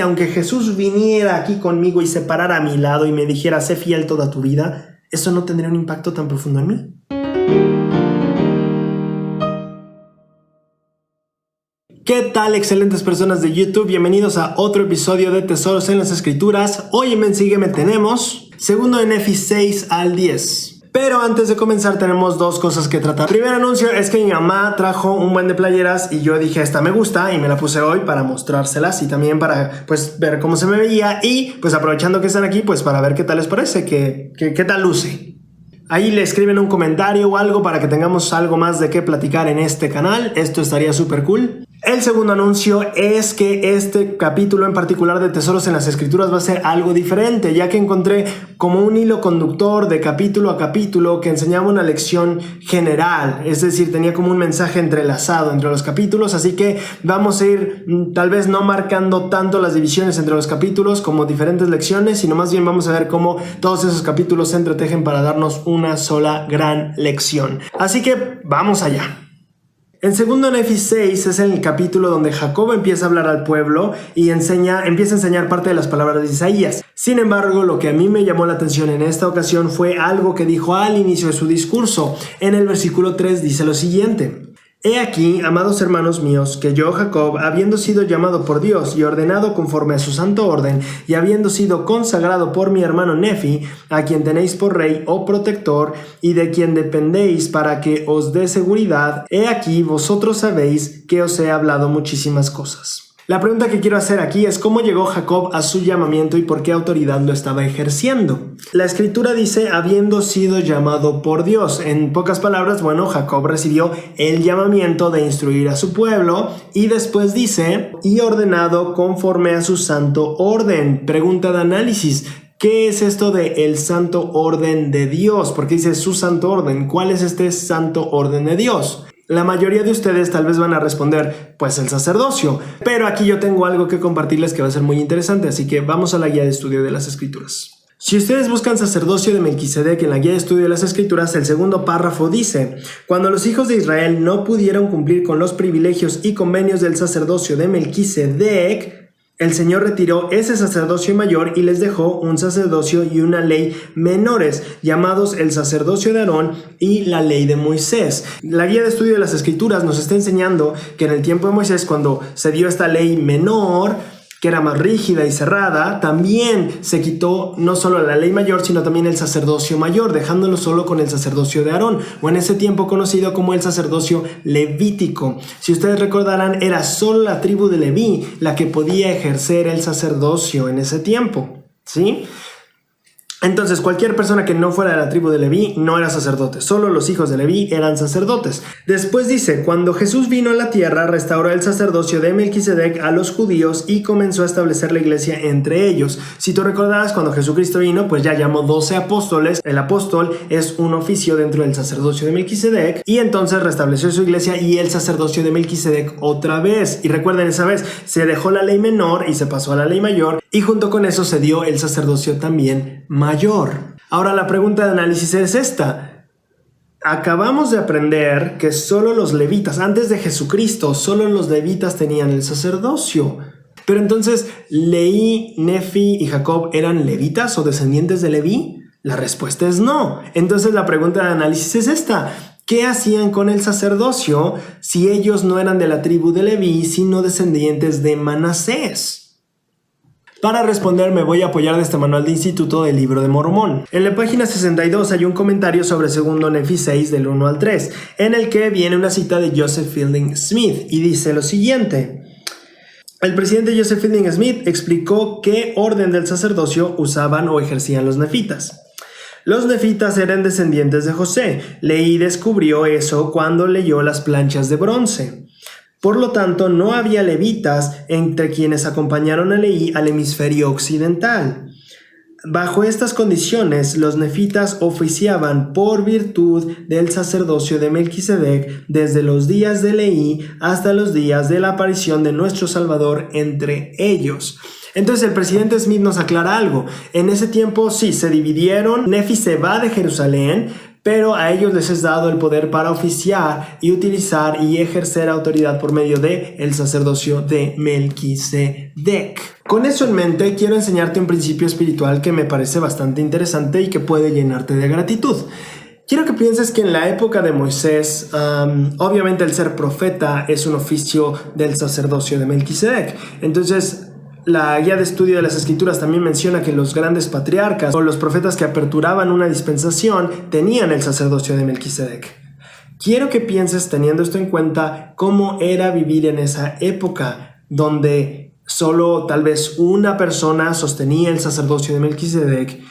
aunque Jesús viniera aquí conmigo y se parara a mi lado y me dijera, sé fiel toda tu vida, eso no tendría un impacto tan profundo en mí. ¿Qué tal, excelentes personas de YouTube? Bienvenidos a otro episodio de Tesoros en las Escrituras. Hoy en Sígueme tenemos 2 de Nefi 6 al 10. Pero antes de comenzar tenemos dos cosas que tratar. El primer anuncio es que mi mamá trajo un buen de playeras y yo dije, esta me gusta, y me la puse hoy para mostrárselas y también para ver cómo se me veía y aprovechando que están aquí para ver qué tal les parece, qué tal luce. Ahí le escriben un comentario o algo para que tengamos algo más de qué platicar en este canal. Esto estaría súper cool. El segundo anuncio es que este capítulo en particular de Tesoros en las Escrituras va a ser algo diferente, ya que encontré como un hilo conductor de capítulo a capítulo que enseñaba una lección general, es decir, tenía como un mensaje entrelazado entre los capítulos, así que vamos a ir tal vez no marcando tanto las divisiones entre los capítulos como diferentes lecciones, sino más bien vamos a ver cómo todos esos capítulos se entretejen para darnos una sola gran lección. Así que vamos allá. En 2 Nefi 6 es el capítulo donde Jacob empieza a hablar al pueblo y empieza a enseñar parte de las palabras de Isaías. Sin embargo, lo que a mí me llamó la atención en esta ocasión fue algo que dijo al inicio de su discurso. En el versículo 3 dice lo siguiente: He aquí, amados hermanos míos, que yo, Jacob, habiendo sido llamado por Dios y ordenado conforme a su santo orden, y habiendo sido consagrado por mi hermano Nefi, a quien tenéis por rey o protector, y de quien dependéis para que os dé seguridad, he aquí, vosotros sabéis que os he hablado muchísimas cosas. La pregunta que quiero hacer aquí es cómo llegó Jacob a su llamamiento y por qué autoridad lo estaba ejerciendo. La escritura dice habiendo sido llamado por Dios. En pocas palabras, Jacob recibió el llamamiento de instruir a su pueblo y después dice y ordenado conforme a su santo orden. Pregunta de análisis: ¿qué es esto de el santo orden de Dios? ¿Por qué dice su santo orden? ¿Cuál es este santo orden de Dios? La mayoría de ustedes tal vez van a responder, el sacerdocio. Pero aquí yo tengo algo que compartirles que va a ser muy interesante, así que vamos a la guía de estudio de las Escrituras. Si ustedes buscan sacerdocio de Melquisedec en la guía de estudio de las Escrituras, el segundo párrafo dice: Cuando los hijos de Israel no pudieron cumplir con los privilegios y convenios del sacerdocio de Melquisedec, el Señor retiró ese sacerdocio mayor y les dejó un sacerdocio y una ley menores, llamados el sacerdocio de Aarón y la ley de Moisés. La guía de estudio de las Escrituras nos está enseñando que en el tiempo de Moisés, cuando se dio esta ley menor, que era más rígida y cerrada, también se quitó no solo la ley mayor, sino también el sacerdocio mayor, dejándolo solo con el sacerdocio de Aarón, o en ese tiempo conocido como el sacerdocio levítico. Si ustedes recordarán, era solo la tribu de Leví la que podía ejercer el sacerdocio en ese tiempo, ¿sí? Entonces, cualquier persona que no fuera de la tribu de Leví no era sacerdote. Solo los hijos de Leví eran sacerdotes. Después dice: Cuando Jesús vino a la tierra, restauró el sacerdocio de Melquisedec a los judíos y comenzó a establecer la iglesia entre ellos. Si tú recordarás, cuando Jesucristo vino, ya llamó 12 apóstoles. El apóstol es un oficio dentro del sacerdocio de Melquisedec. Y entonces restableció su iglesia y el sacerdocio de Melquisedec otra vez. Y recuerden, esa vez se dejó la ley menor y se pasó a la ley mayor. Y junto con eso se dio el sacerdocio también mayor. Ahora la pregunta de análisis es esta. Acabamos de aprender que solo los levitas, antes de Jesucristo, solo los levitas tenían el sacerdocio. Pero entonces, ¿Leí, Nefi y Jacob eran levitas o descendientes de Leví? La respuesta es no. Entonces la pregunta de análisis es esta. ¿Qué hacían con el sacerdocio si ellos no eran de la tribu de Leví, sino descendientes de Manasés? Para responder me voy a apoyar de este manual de instituto del Libro de Mormón. En la página 62 hay un comentario sobre 2 Nefi 6 del 1 al 3, en el que viene una cita de Joseph Fielding Smith y dice lo siguiente: El presidente Joseph Fielding Smith explicó qué orden del sacerdocio usaban o ejercían los nefitas. Los nefitas eran descendientes de José. Leí descubrió eso cuando leyó las planchas de bronce. Por lo tanto, no había levitas entre quienes acompañaron a Leí al hemisferio occidental. Bajo estas condiciones, los nefitas oficiaban por virtud del sacerdocio de Melquisedec desde los días de Leí hasta los días de la aparición de nuestro Salvador entre ellos. Entonces el presidente Smith nos aclara algo. En ese tiempo sí, se dividieron. Nefi se va de Jerusalén, pero a ellos les es dado el poder para oficiar y utilizar y ejercer autoridad por medio de el sacerdocio de Melquisedec. Con eso en mente, quiero enseñarte un principio espiritual que me parece bastante interesante y que puede llenarte de gratitud. Quiero que pienses que en la época de Moisés, obviamente el ser profeta es un oficio del sacerdocio de Melquisedec. Entonces, la guía de estudio de las escrituras también menciona que los grandes patriarcas o los profetas que aperturaban una dispensación tenían el sacerdocio de Melquisedec. Quiero que pienses, teniendo esto en cuenta, cómo era vivir en esa época donde solo tal vez una persona sostenía el sacerdocio de Melquisedec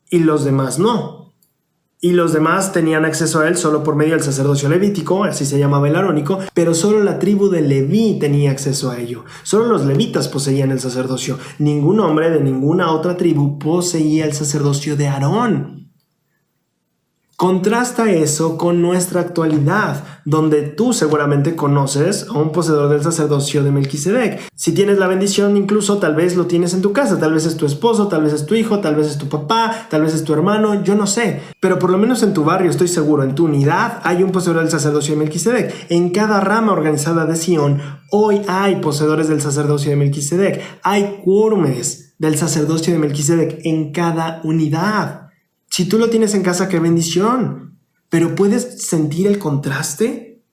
y los demás no. Y los demás tenían acceso a él solo por medio del sacerdocio levítico, así se llamaba el arónico, pero solo la tribu de Leví tenía acceso a ello. Solo los levitas poseían el sacerdocio. Ningún hombre de ninguna otra tribu poseía el sacerdocio de Aarón. Contrasta eso con nuestra actualidad, donde tú seguramente conoces a un poseedor del sacerdocio de Melquisedec. Si tienes la bendición, incluso tal vez lo tienes en tu casa, tal vez es tu esposo, tal vez es tu hijo, tal vez es tu papá, tal vez es tu hermano, yo no sé. Pero por lo menos en tu barrio, estoy seguro, en tu unidad hay un poseedor del sacerdocio de Melquisedec. En cada rama organizada de Sion, hoy hay poseedores del sacerdocio de Melquisedec. Hay quórumes del sacerdocio de Melquisedec en cada unidad. Si tú lo tienes en casa, qué bendición. Pero ¿puedes sentir el contraste?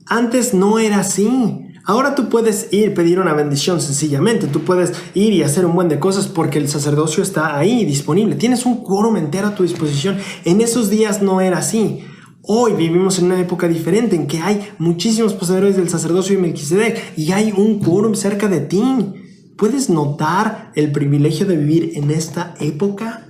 Antes no era así. Ahora tú puedes ir pedir una bendición sencillamente. Tú puedes ir y hacer un buen de cosas porque el sacerdocio está ahí disponible. Tienes un quórum entero a tu disposición. En esos días no era así. Hoy vivimos en una época diferente en que hay muchísimos poseedores del sacerdocio de Melquisedec y hay un quórum cerca de ti. ¿Puedes notar el privilegio de vivir en esta época?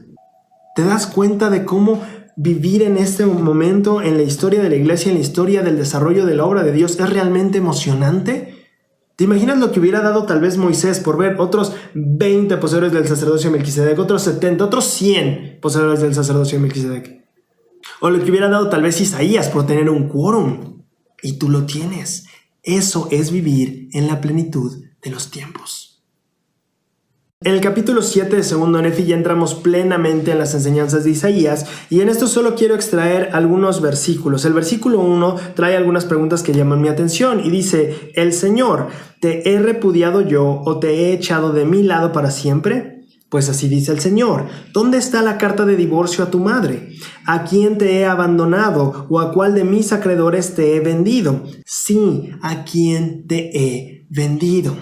¿Te das cuenta de cómo vivir en este momento en la historia de la iglesia, en la historia del desarrollo de la obra de Dios es realmente emocionante? ¿Te imaginas lo que hubiera dado tal vez Moisés por ver otros 20 poseedores del sacerdocio de Melquisedec, otros 70, otros 100 poseedores del sacerdocio de Melquisedec? O lo que hubiera dado tal vez Isaías por tener un quórum. Y tú lo tienes. Eso es vivir en la plenitud de los tiempos. En el capítulo 7 de Segundo Nefi ya entramos plenamente en las enseñanzas de Isaías y en esto solo quiero extraer algunos versículos. El versículo 1 trae algunas preguntas que llaman mi atención y dice: ¿El Señor te he repudiado yo o te he echado de mi lado para siempre? Pues así dice el Señor: ¿dónde está la carta de divorcio a tu madre? ¿A quién te he abandonado o a cuál de mis acreedores te he vendido? Sí, ¿a quién te he vendido?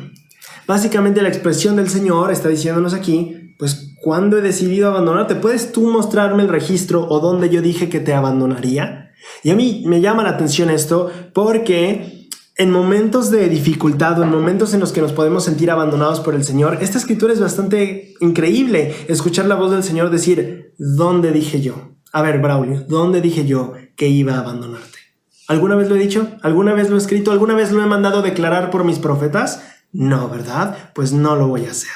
Básicamente la expresión del Señor está diciéndonos aquí, pues, ¿cuándo he decidido abandonarte? ¿Puedes tú mostrarme el registro o dónde yo dije que te abandonaría? Y a mí me llama la atención esto porque en momentos de dificultad o en momentos en los que nos podemos sentir abandonados por el Señor, esta escritura es bastante increíble. Escuchar la voz del Señor decir: ¿dónde dije yo? A ver, Braulio, ¿dónde dije yo que iba a abandonarte? ¿Alguna vez lo he dicho? ¿Alguna vez lo he escrito? ¿Alguna vez lo he mandado declarar por mis profetas? No, ¿verdad? Pues no lo voy a hacer.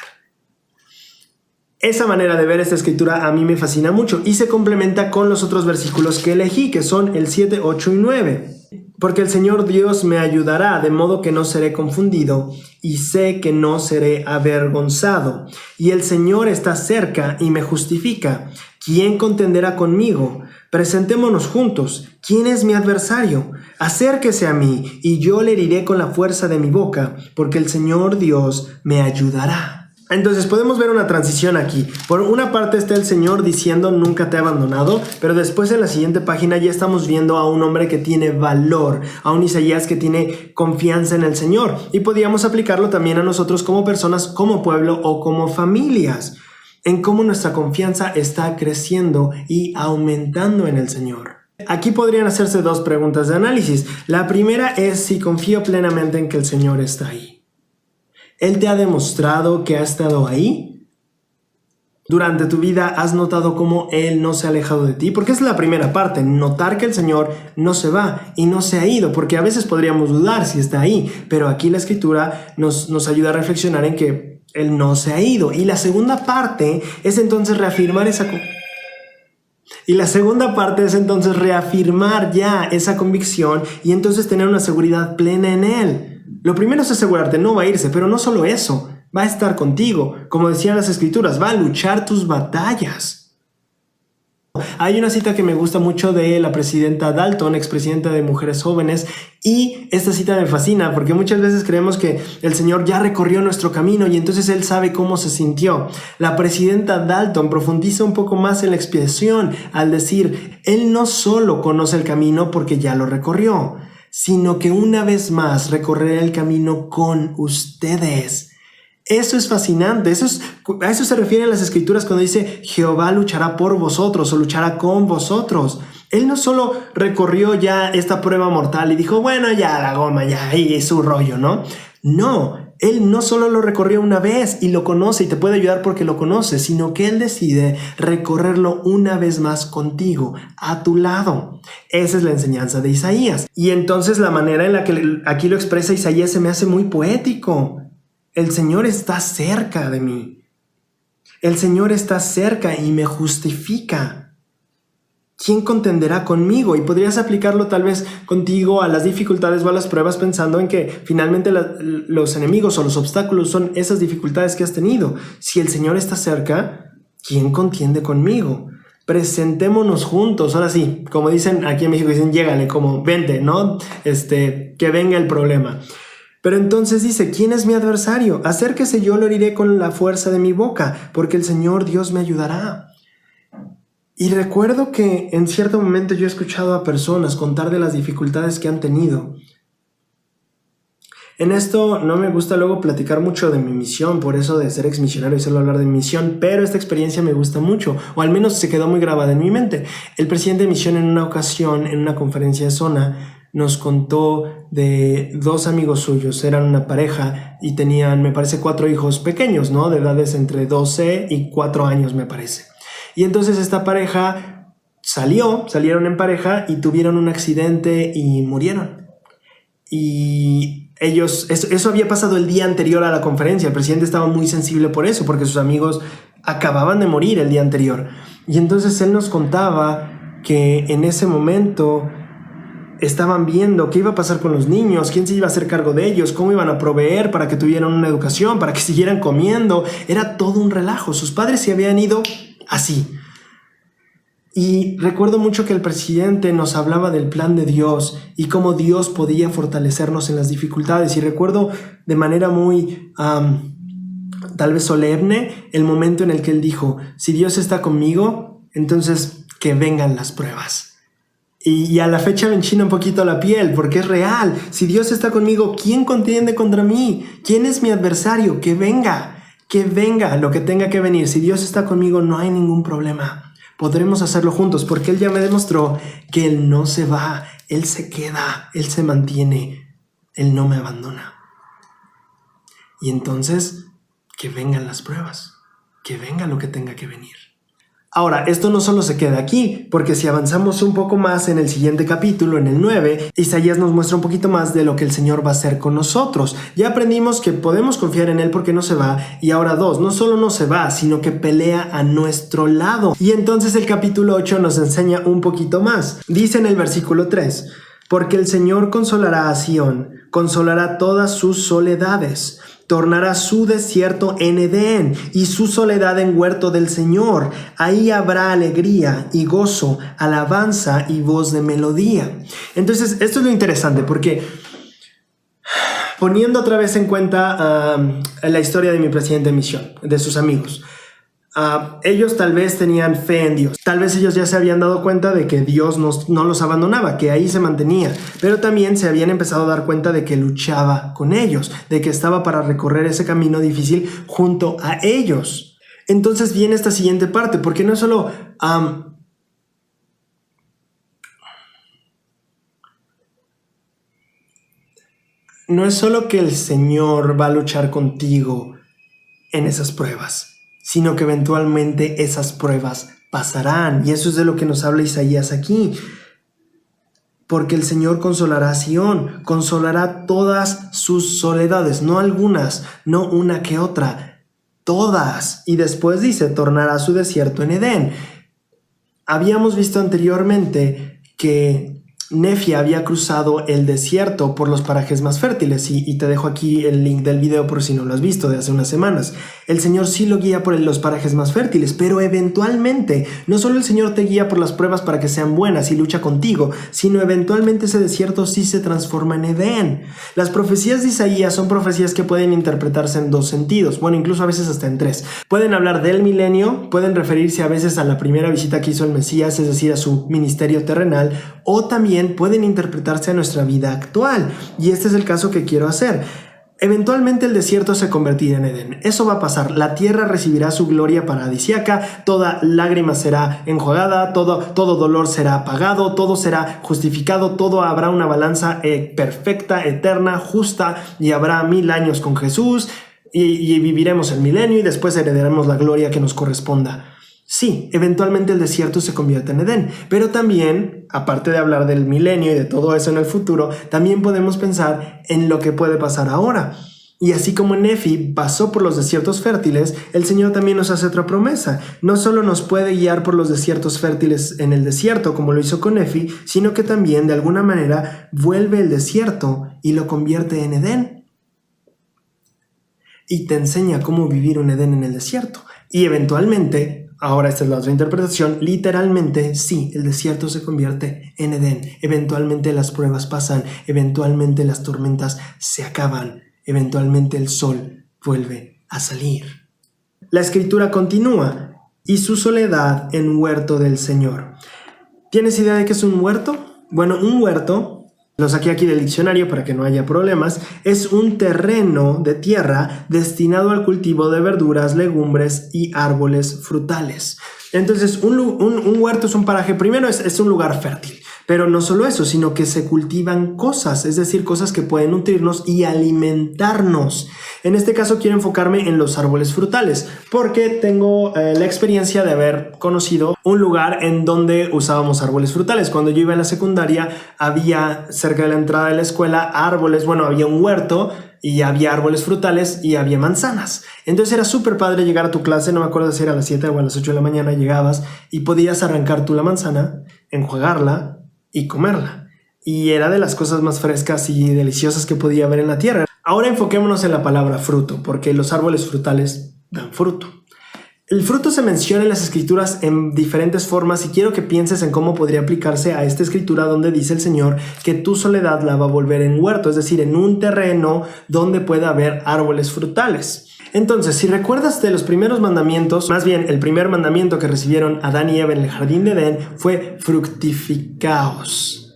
Esa manera de ver esta escritura a mí me fascina mucho y se complementa con los otros versículos que elegí, que son el 7, 8 y 9. Porque el Señor Dios me ayudará, de modo que no seré confundido, y sé que no seré avergonzado. Y el Señor está cerca y me justifica. ¿Quién contenderá conmigo? Presentémonos juntos. ¿Quién es mi adversario? Acérquese a mí, y yo le heriré con la fuerza de mi boca, porque el Señor Dios me ayudará. Entonces podemos ver una transición aquí. Por una parte está el Señor diciendo: nunca te he abandonado, pero después en la siguiente página ya estamos viendo a un hombre que tiene valor, a un Isaías que tiene confianza en el Señor, y podríamos aplicarlo también a nosotros como personas, como pueblo o como familias, en cómo nuestra confianza está creciendo y aumentando en el Señor. Aquí podrían hacerse dos preguntas de análisis. La primera es si confío plenamente en que el Señor está ahí. ¿Él te ha demostrado que ha estado ahí? ¿Durante tu vida has notado cómo Él no se ha alejado de ti? Porque es la primera parte, notar que el Señor no se va y no se ha ido, porque a veces podríamos dudar si está ahí, pero aquí la Escritura nos ayuda a reflexionar en que Él no se ha ido. Y la segunda parte es entonces reafirmar ya esa convicción y entonces tener una seguridad plena en Él. Lo primero es asegurarte, no va a irse, pero no solo eso, va a estar contigo. Como decían las Escrituras, va a luchar tus batallas. Hay una cita que me gusta mucho de la presidenta Dalton, expresidenta de Mujeres Jóvenes, y esta cita me fascina porque muchas veces creemos que el Señor ya recorrió nuestro camino y entonces Él sabe cómo se sintió. La presidenta Dalton profundiza un poco más en la expiación al decir, Él no solo conoce el camino porque ya lo recorrió, sino que una vez más recorrerá el camino con ustedes. Eso es fascinante, a eso se refieren las escrituras cuando dice Jehová luchará por vosotros o luchará con vosotros. Él no solo recorrió ya esta prueba mortal y dijo, bueno, ya la goma, ya ahí es su rollo, ¿no? No, Él no solo lo recorrió una vez y lo conoce y te puede ayudar porque lo conoce, sino que Él decide recorrerlo una vez más contigo, a tu lado. Esa es la enseñanza de Isaías. Y entonces la manera en la que aquí lo expresa Isaías se me hace muy poético. El Señor está cerca de mí. El Señor está cerca y me justifica. ¿Quién contenderá conmigo? Y podrías aplicarlo tal vez contigo a las dificultades o a las pruebas pensando en que finalmente los enemigos o los obstáculos son esas dificultades que has tenido. Si el Señor está cerca, ¿quién contiende conmigo? Presentémonos juntos. Ahora sí, como dicen aquí en México, dicen llégale, como vente, ¿no? Que venga el problema. Pero entonces dice, ¿quién es mi adversario? Acérquese, yo lo heriré con la fuerza de mi boca, porque el Señor Dios me ayudará. Y recuerdo que en cierto momento yo he escuchado a personas contar de las dificultades que han tenido. En esto no me gusta luego platicar mucho de mi misión, por eso de ser exmisionario y solo hablar de mi misión, pero esta experiencia me gusta mucho, o al menos se quedó muy grabada en mi mente. El presidente de misión en una ocasión, en una conferencia de zona, nos contó de dos amigos suyos, eran una pareja y tenían, me parece, 4 hijos pequeños, ¿no? De edades entre 12 y 4 años, me parece. Y entonces esta pareja salieron en pareja y tuvieron un accidente y murieron. Y eso había pasado el día anterior a la conferencia. El presidente estaba muy sensible por eso, porque sus amigos acababan de morir el día anterior. Y entonces él nos contaba que en ese momento estaban viendo qué iba a pasar con los niños, quién se iba a hacer cargo de ellos, cómo iban a proveer para que tuvieran una educación, para que siguieran comiendo. Era todo un relajo. Sus padres se habían ido así. Y recuerdo mucho que el presidente nos hablaba del plan de Dios y cómo Dios podía fortalecernos en las dificultades. Y recuerdo de manera muy tal vez solemne el momento en el que él dijo, si Dios está conmigo, entonces que vengan las pruebas. Y a la fecha me enchina un poquito la piel porque es real. Si Dios está conmigo, ¿quién contiende contra mí? ¿Quién es mi adversario? Que venga lo que tenga que venir. Si Dios está conmigo, no hay ningún problema. Podremos hacerlo juntos porque Él ya me demostró que Él no se va, Él se queda, Él se mantiene, Él no me abandona. Y entonces, que vengan las pruebas, que venga lo que tenga que venir. Ahora, esto no solo se queda aquí, porque si avanzamos un poco más en el siguiente capítulo, en el 9, Isaías nos muestra un poquito más de lo que el Señor va a hacer con nosotros. Ya aprendimos que podemos confiar en Él porque no se va, y ahora 2, no solo no se va, sino que pelea a nuestro lado. Y entonces el capítulo 8 nos enseña un poquito más. Dice en el versículo 3, porque el Señor consolará a Sión, consolará todas sus soledades. Tornará su desierto en Edén y su soledad en huerto del Señor. Ahí habrá alegría y gozo, alabanza y voz de melodía. Entonces, esto es lo interesante porque poniendo otra vez en cuenta la historia de mi presidente de misión, de sus amigos. Ellos tal vez tenían fe en Dios. Tal vez ellos ya se habían dado cuenta de que Dios no los abandonaba, que ahí se mantenía. Pero también se habían empezado a dar cuenta de que luchaba con ellos, de que estaba para recorrer ese camino difícil junto a ellos. Entonces viene esta siguiente parte, porque no es solo... no es solo que el Señor va a luchar contigo en esas pruebas, sino que eventualmente esas pruebas pasarán. Y eso es de lo que nos habla Isaías aquí. Porque el Señor consolará a Sión, consolará todas sus soledades, no algunas, no una que otra, todas. Y después dice, tornará su desierto en Edén. Habíamos visto anteriormente que Nefi había cruzado el desierto por los parajes más fértiles y te dejo aquí el link del video por si no lo has visto de hace unas semanas. El Señor sí lo guía por los parajes más fértiles, pero eventualmente no solo el Señor te guía por las pruebas para que sean buenas y lucha contigo, sino eventualmente ese desierto sí se transforma en Edén. Las profecías de Isaías son profecías que pueden interpretarse en dos sentidos, bueno, incluso a veces hasta en tres. Pueden hablar del milenio, pueden referirse a veces a la primera visita que hizo el Mesías, es decir, a su ministerio terrenal, o también pueden interpretarse a nuestra vida actual, y este es el caso que quiero hacer. Eventualmente el desierto se convertirá en Edén. Eso va a pasar. La tierra recibirá su gloria paradisíaca, toda lágrima será enjuagada, todo dolor será apagado, todo será justificado, todo habrá una balanza perfecta, eterna, justa, y habrá 1000 años con Jesús, y viviremos el milenio y después heredaremos la gloria que nos corresponda. Sí, eventualmente el desierto se convierte en Edén, pero también, aparte de hablar del milenio y de todo eso en el futuro, también podemos pensar en lo que puede pasar ahora. Y así como Nefi pasó por los desiertos fértiles, el Señor también nos hace otra promesa. No solo nos puede guiar por los desiertos fértiles en el desierto, como lo hizo con Nefi, sino que también de alguna manera vuelve el desierto y lo convierte en Edén. Y te enseña cómo vivir un Edén en el desierto. Y eventualmente, ahora esta es la otra interpretación, literalmente sí, el desierto se convierte en Edén. Eventualmente las pruebas pasan, eventualmente las tormentas se acaban, eventualmente el sol vuelve a salir. La escritura continúa, y su soledad en huerto del Señor. ¿Tienes idea de qué es un huerto? Bueno, un huerto, lo saqué aquí del diccionario para que no haya problemas, es un terreno de tierra destinado al cultivo de verduras, legumbres y árboles frutales. Entonces, un huerto es un paraje, primero es un lugar fértil, pero no solo eso, sino que se cultivan cosas, es decir, cosas que pueden nutrirnos y alimentarnos. En este caso quiero enfocarme en los árboles frutales, porque tengo la experiencia de haber conocido un lugar en donde usábamos árboles frutales. Cuando yo iba a la secundaria, había cerca de la entrada de la escuela árboles, bueno, había un huerto y había árboles frutales y había manzanas. Entonces era súper padre llegar a tu clase, no me acuerdo si era a las 7 o a las 8 de la mañana, llegabas y podías arrancar tú la manzana, enjuagarla y comerla. Y era de las cosas más frescas y deliciosas que podía haber en la tierra. Ahora enfoquémonos en la palabra fruto, porque los árboles frutales dan fruto. El fruto se menciona en las escrituras en diferentes formas y quiero que pienses en cómo podría aplicarse a esta escritura donde dice el Señor que tu soledad la va a volver en huerto, es decir, en un terreno donde pueda haber árboles frutales. Entonces, si recuerdas de los primeros mandamientos, más bien el primer mandamiento que recibieron Adán y Eva en el jardín de Edén fue fructificaos.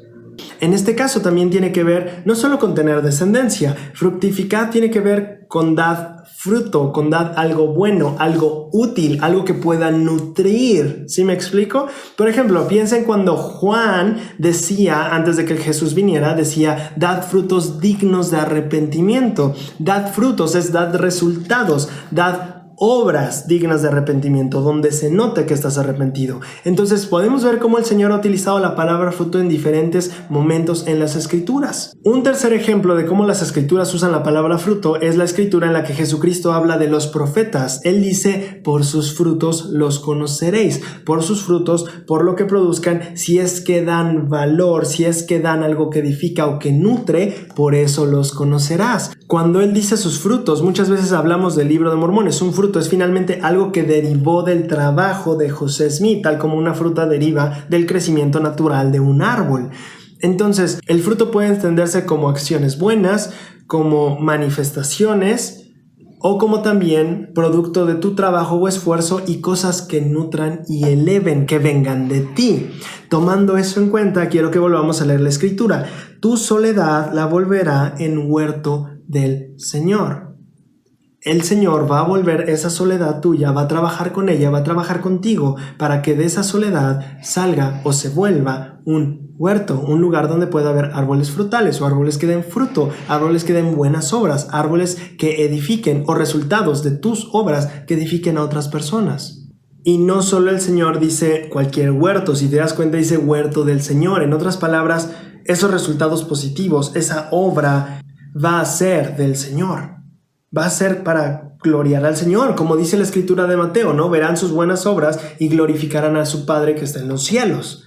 En este caso también tiene que ver no solo con tener descendencia, fructificar tiene que ver con dar fruto, con dar algo bueno, algo útil, algo que pueda nutrir. ¿Sí me explico? Por ejemplo, piensen cuando Juan decía, antes de que Jesús viniera, decía, dad frutos dignos de arrepentimiento. Dad frutos es dad resultados, dad obras dignas de arrepentimiento, donde se note que estás arrepentido. Entonces podemos ver cómo el Señor ha utilizado la palabra fruto en diferentes momentos en las escrituras. Un tercer ejemplo de cómo las escrituras usan la palabra fruto es la escritura en la que Jesucristo habla de los profetas. Él dice, por sus frutos los conoceréis, por sus frutos, por lo que produzcan, si es que dan valor, si es que dan algo que edifica o que nutre, por eso los conocerás. Cuando Él dice sus frutos, muchas veces hablamos del libro de Mormón, es un fruto, es finalmente algo que derivó del trabajo de José Smith, tal como una fruta deriva del crecimiento natural de un árbol. Entonces, el fruto puede entenderse como acciones buenas, como manifestaciones, o como también producto de tu trabajo o esfuerzo y cosas que nutran y eleven, que vengan de ti. Tomando eso en cuenta, quiero que volvamos a leer la escritura. Tu soledad la volverá en huerto del Señor. El Señor va a volver esa soledad tuya, va a trabajar con ella, va a trabajar contigo para que de esa soledad salga o se vuelva un huerto, un lugar donde pueda haber árboles frutales o árboles que den fruto, árboles que den buenas obras, árboles que edifiquen o resultados de tus obras que edifiquen a otras personas. Y no solo el Señor dice cualquier huerto, si te das cuenta dice huerto del Señor. En otras palabras, esos resultados positivos, esa obra va a ser del Señor. Va a ser para gloriar al Señor, como dice la escritura de Mateo, ¿no? Verán sus buenas obras y glorificarán a su Padre que está en los cielos.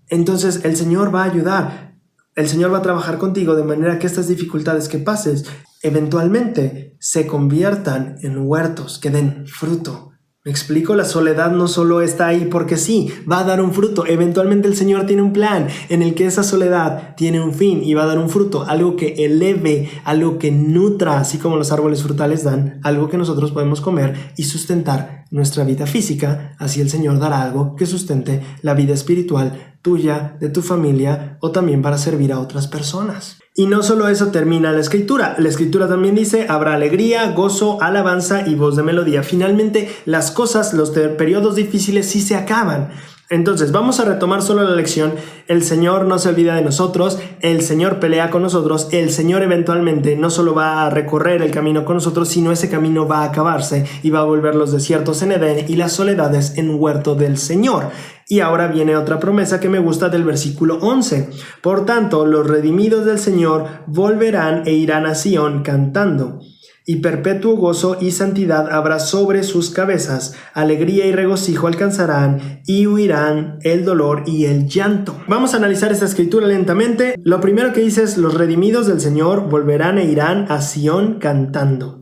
entonces el Señor va a ayudar. El Señor va a trabajar contigo de manera que estas dificultades que pases eventualmente se conviertan en huertos, que den fruto. ¿Me explico? La soledad no solo está ahí porque sí, va a dar un fruto. Eventualmente el Señor tiene un plan en el que esa soledad tiene un fin y va a dar un fruto, algo que eleve, algo que nutra, así como los árboles frutales dan, algo que nosotros podemos comer y sustentar nuestra vida física. Así el Señor dará algo que sustente la vida espiritual tuya, de tu familia o también para servir a otras personas. Y no solo eso termina la escritura también dice: habrá alegría, gozo, alabanza y voz de melodía. Finalmente las cosas, los periodos difíciles sí se acaban. Entonces vamos a retomar solo la lección. El Señor no se olvida de nosotros, el Señor pelea con nosotros, el Señor eventualmente no solo va a recorrer el camino con nosotros, sino ese camino va a acabarse y va a volver los desiertos en Edén y las soledades en huerto del Señor. Y ahora viene otra promesa que me gusta del versículo 11. Por tanto, los redimidos del Señor volverán e irán a Sión cantando. Y perpetuo gozo y santidad habrá sobre sus cabezas, alegría y regocijo alcanzarán, y huirán el dolor y el llanto. Vamos a analizar esta escritura lentamente. Lo primero que dice es: los redimidos del Señor volverán e irán a Sión cantando.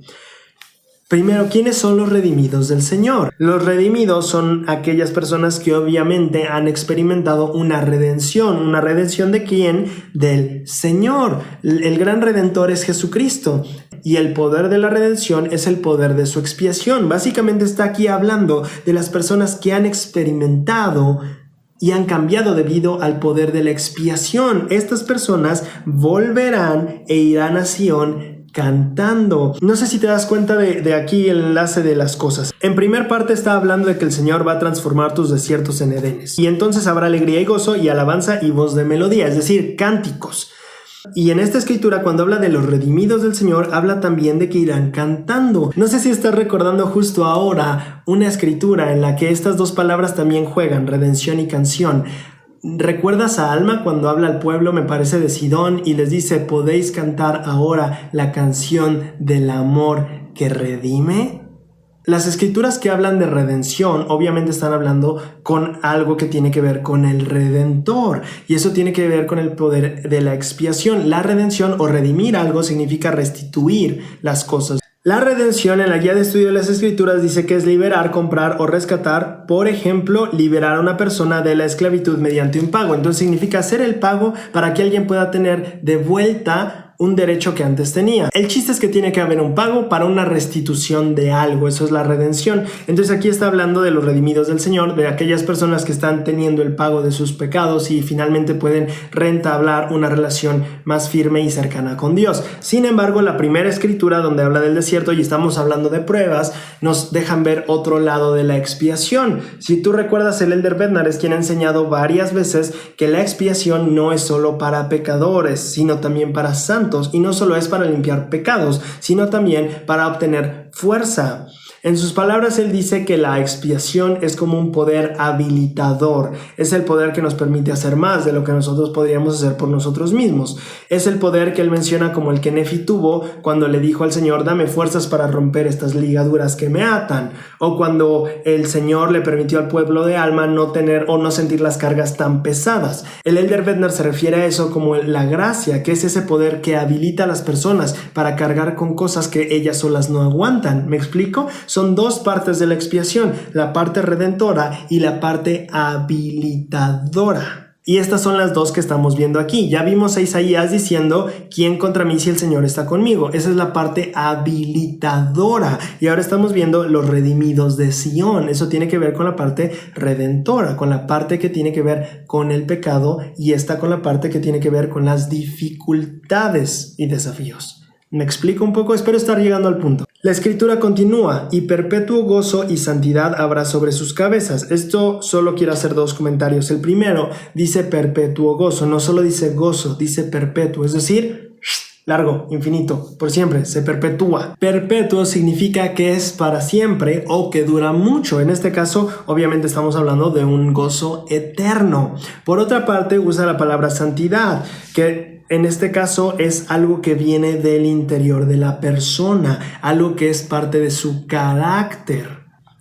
Primero, ¿quiénes son los redimidos del Señor? Los redimidos son aquellas personas que obviamente han experimentado una redención. ¿Una redención de quién? Del Señor. El gran redentor es Jesucristo. Y el poder de la redención es el poder de su expiación. Básicamente está aquí hablando de las personas que han experimentado y han cambiado debido al poder de la expiación. Estas personas volverán e irán a Sión cantando. No sé si te das cuenta de aquí el enlace de las cosas. En primer parte está hablando de que el Señor va a transformar tus desiertos en Edenes. Y entonces habrá alegría y gozo y alabanza y voz de melodía, es decir, cánticos. Y en esta escritura, cuando habla de los redimidos del Señor, habla también de que irán cantando. No sé si estás recordando justo ahora una escritura en la que estas dos palabras también juegan, redención y canción. ¿Recuerdas a Alma cuando habla al pueblo, me parece, de Sidón y les dice: podéis cantar ahora la canción del amor que redime? Las escrituras que hablan de redención obviamente están hablando con algo que tiene que ver con el Redentor, y eso tiene que ver con el poder de la expiación. La redención o redimir algo significa restituir las cosas. La redención en la guía de estudio de las escrituras dice que es liberar, comprar o rescatar. Por ejemplo, liberar a una persona de la esclavitud mediante un pago. Entonces significa hacer el pago para que alguien pueda tener de vuelta un derecho que antes tenía. El chiste es que tiene que haber un pago para una restitución de algo. Eso es la redención. Entonces aquí está hablando de los redimidos del Señor, de aquellas personas que están teniendo el pago de sus pecados y finalmente pueden reentablar una relación más firme y cercana con Dios. Sin embargo, la primera escritura donde habla del desierto y estamos hablando de pruebas, nos dejan ver otro lado de la expiación. Si tú recuerdas, el Elder Bednar es quien ha enseñado varias veces que la expiación no es solo para pecadores, sino también para santos. Y no solo es para limpiar pecados, sino también para obtener fuerza. En sus palabras, él dice que la expiación es como un poder habilitador. Es el poder que nos permite hacer más de lo que nosotros podríamos hacer por nosotros mismos. Es el poder que él menciona como el que Nefi tuvo cuando le dijo al Señor: dame fuerzas para romper estas ligaduras que me atan. O cuando el Señor le permitió al pueblo de Alma no tener o no sentir las cargas tan pesadas. El Elder Bednar se refiere a eso como la gracia, que es ese poder que habilita a las personas para cargar con cosas que ellas solas no aguantan. ¿Me explico? Son dos partes de la expiación, la parte redentora y la parte habilitadora. Y estas son las dos que estamos viendo aquí. Ya vimos a Isaías diciendo: ¿quién contra mí si el Señor está conmigo? Esa es la parte habilitadora. Y ahora estamos viendo los redimidos de Sión. Eso tiene que ver con la parte redentora, con la parte que tiene que ver con el pecado, y esta con la parte que tiene que ver con las dificultades y desafíos. ¿Me explico un poco? Espero estar llegando al punto. La escritura continúa: y perpetuo gozo y santidad habrá sobre sus cabezas. Esto solo quiero hacer dos comentarios. El primero dice perpetuo gozo, no solo dice gozo, dice perpetuo, es decir, largo, infinito, por siempre, se perpetúa. Perpetuo significa que es para siempre o que dura mucho. En este caso, obviamente estamos hablando de un gozo eterno. Por otra parte, usa la palabra santidad, que en este caso es algo que viene del interior de la persona, algo que es parte de su carácter.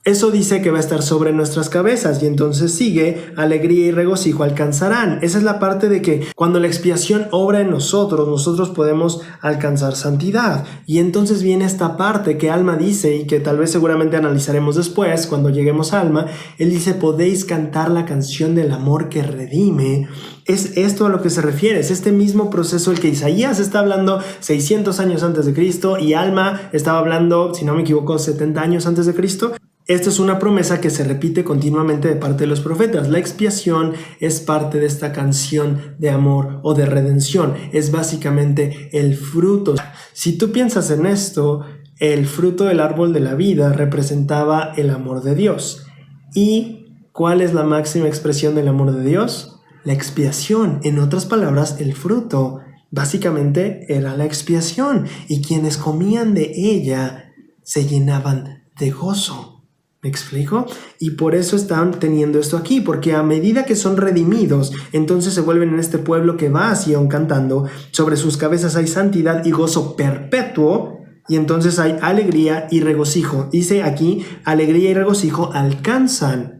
Eso dice que va a estar sobre nuestras cabezas y entonces sigue, alegría y regocijo alcanzarán. Esa es la parte de que cuando la expiación obra en nosotros podemos alcanzar santidad. Y entonces viene esta parte que Alma dice y que tal vez seguramente analizaremos después cuando lleguemos a Alma. Él dice, podéis cantar la canción del amor que redime. Es esto a lo que se refiere, es este mismo proceso el que Isaías está hablando 600 años antes de Cristo y Alma estaba hablando, si no me equivoco, 70 años antes de Cristo. Esta es una promesa que se repite continuamente de parte de los profetas. La expiación es parte de esta canción de amor o de redención. Es básicamente el fruto. Si tú piensas en esto, el fruto del árbol de la vida representaba el amor de Dios. ¿Y cuál es la máxima expresión del amor de Dios? La expiación. En otras palabras, el fruto básicamente era la expiación. Y quienes comían de ella se llenaban de gozo. ¿Me explico? Y por eso están teniendo esto aquí, porque a medida que son redimidos, entonces se vuelven en este pueblo que va a Sion cantando, sobre sus cabezas hay santidad y gozo perpetuo, y entonces hay alegría y regocijo. Dice aquí, alegría y regocijo alcanzan.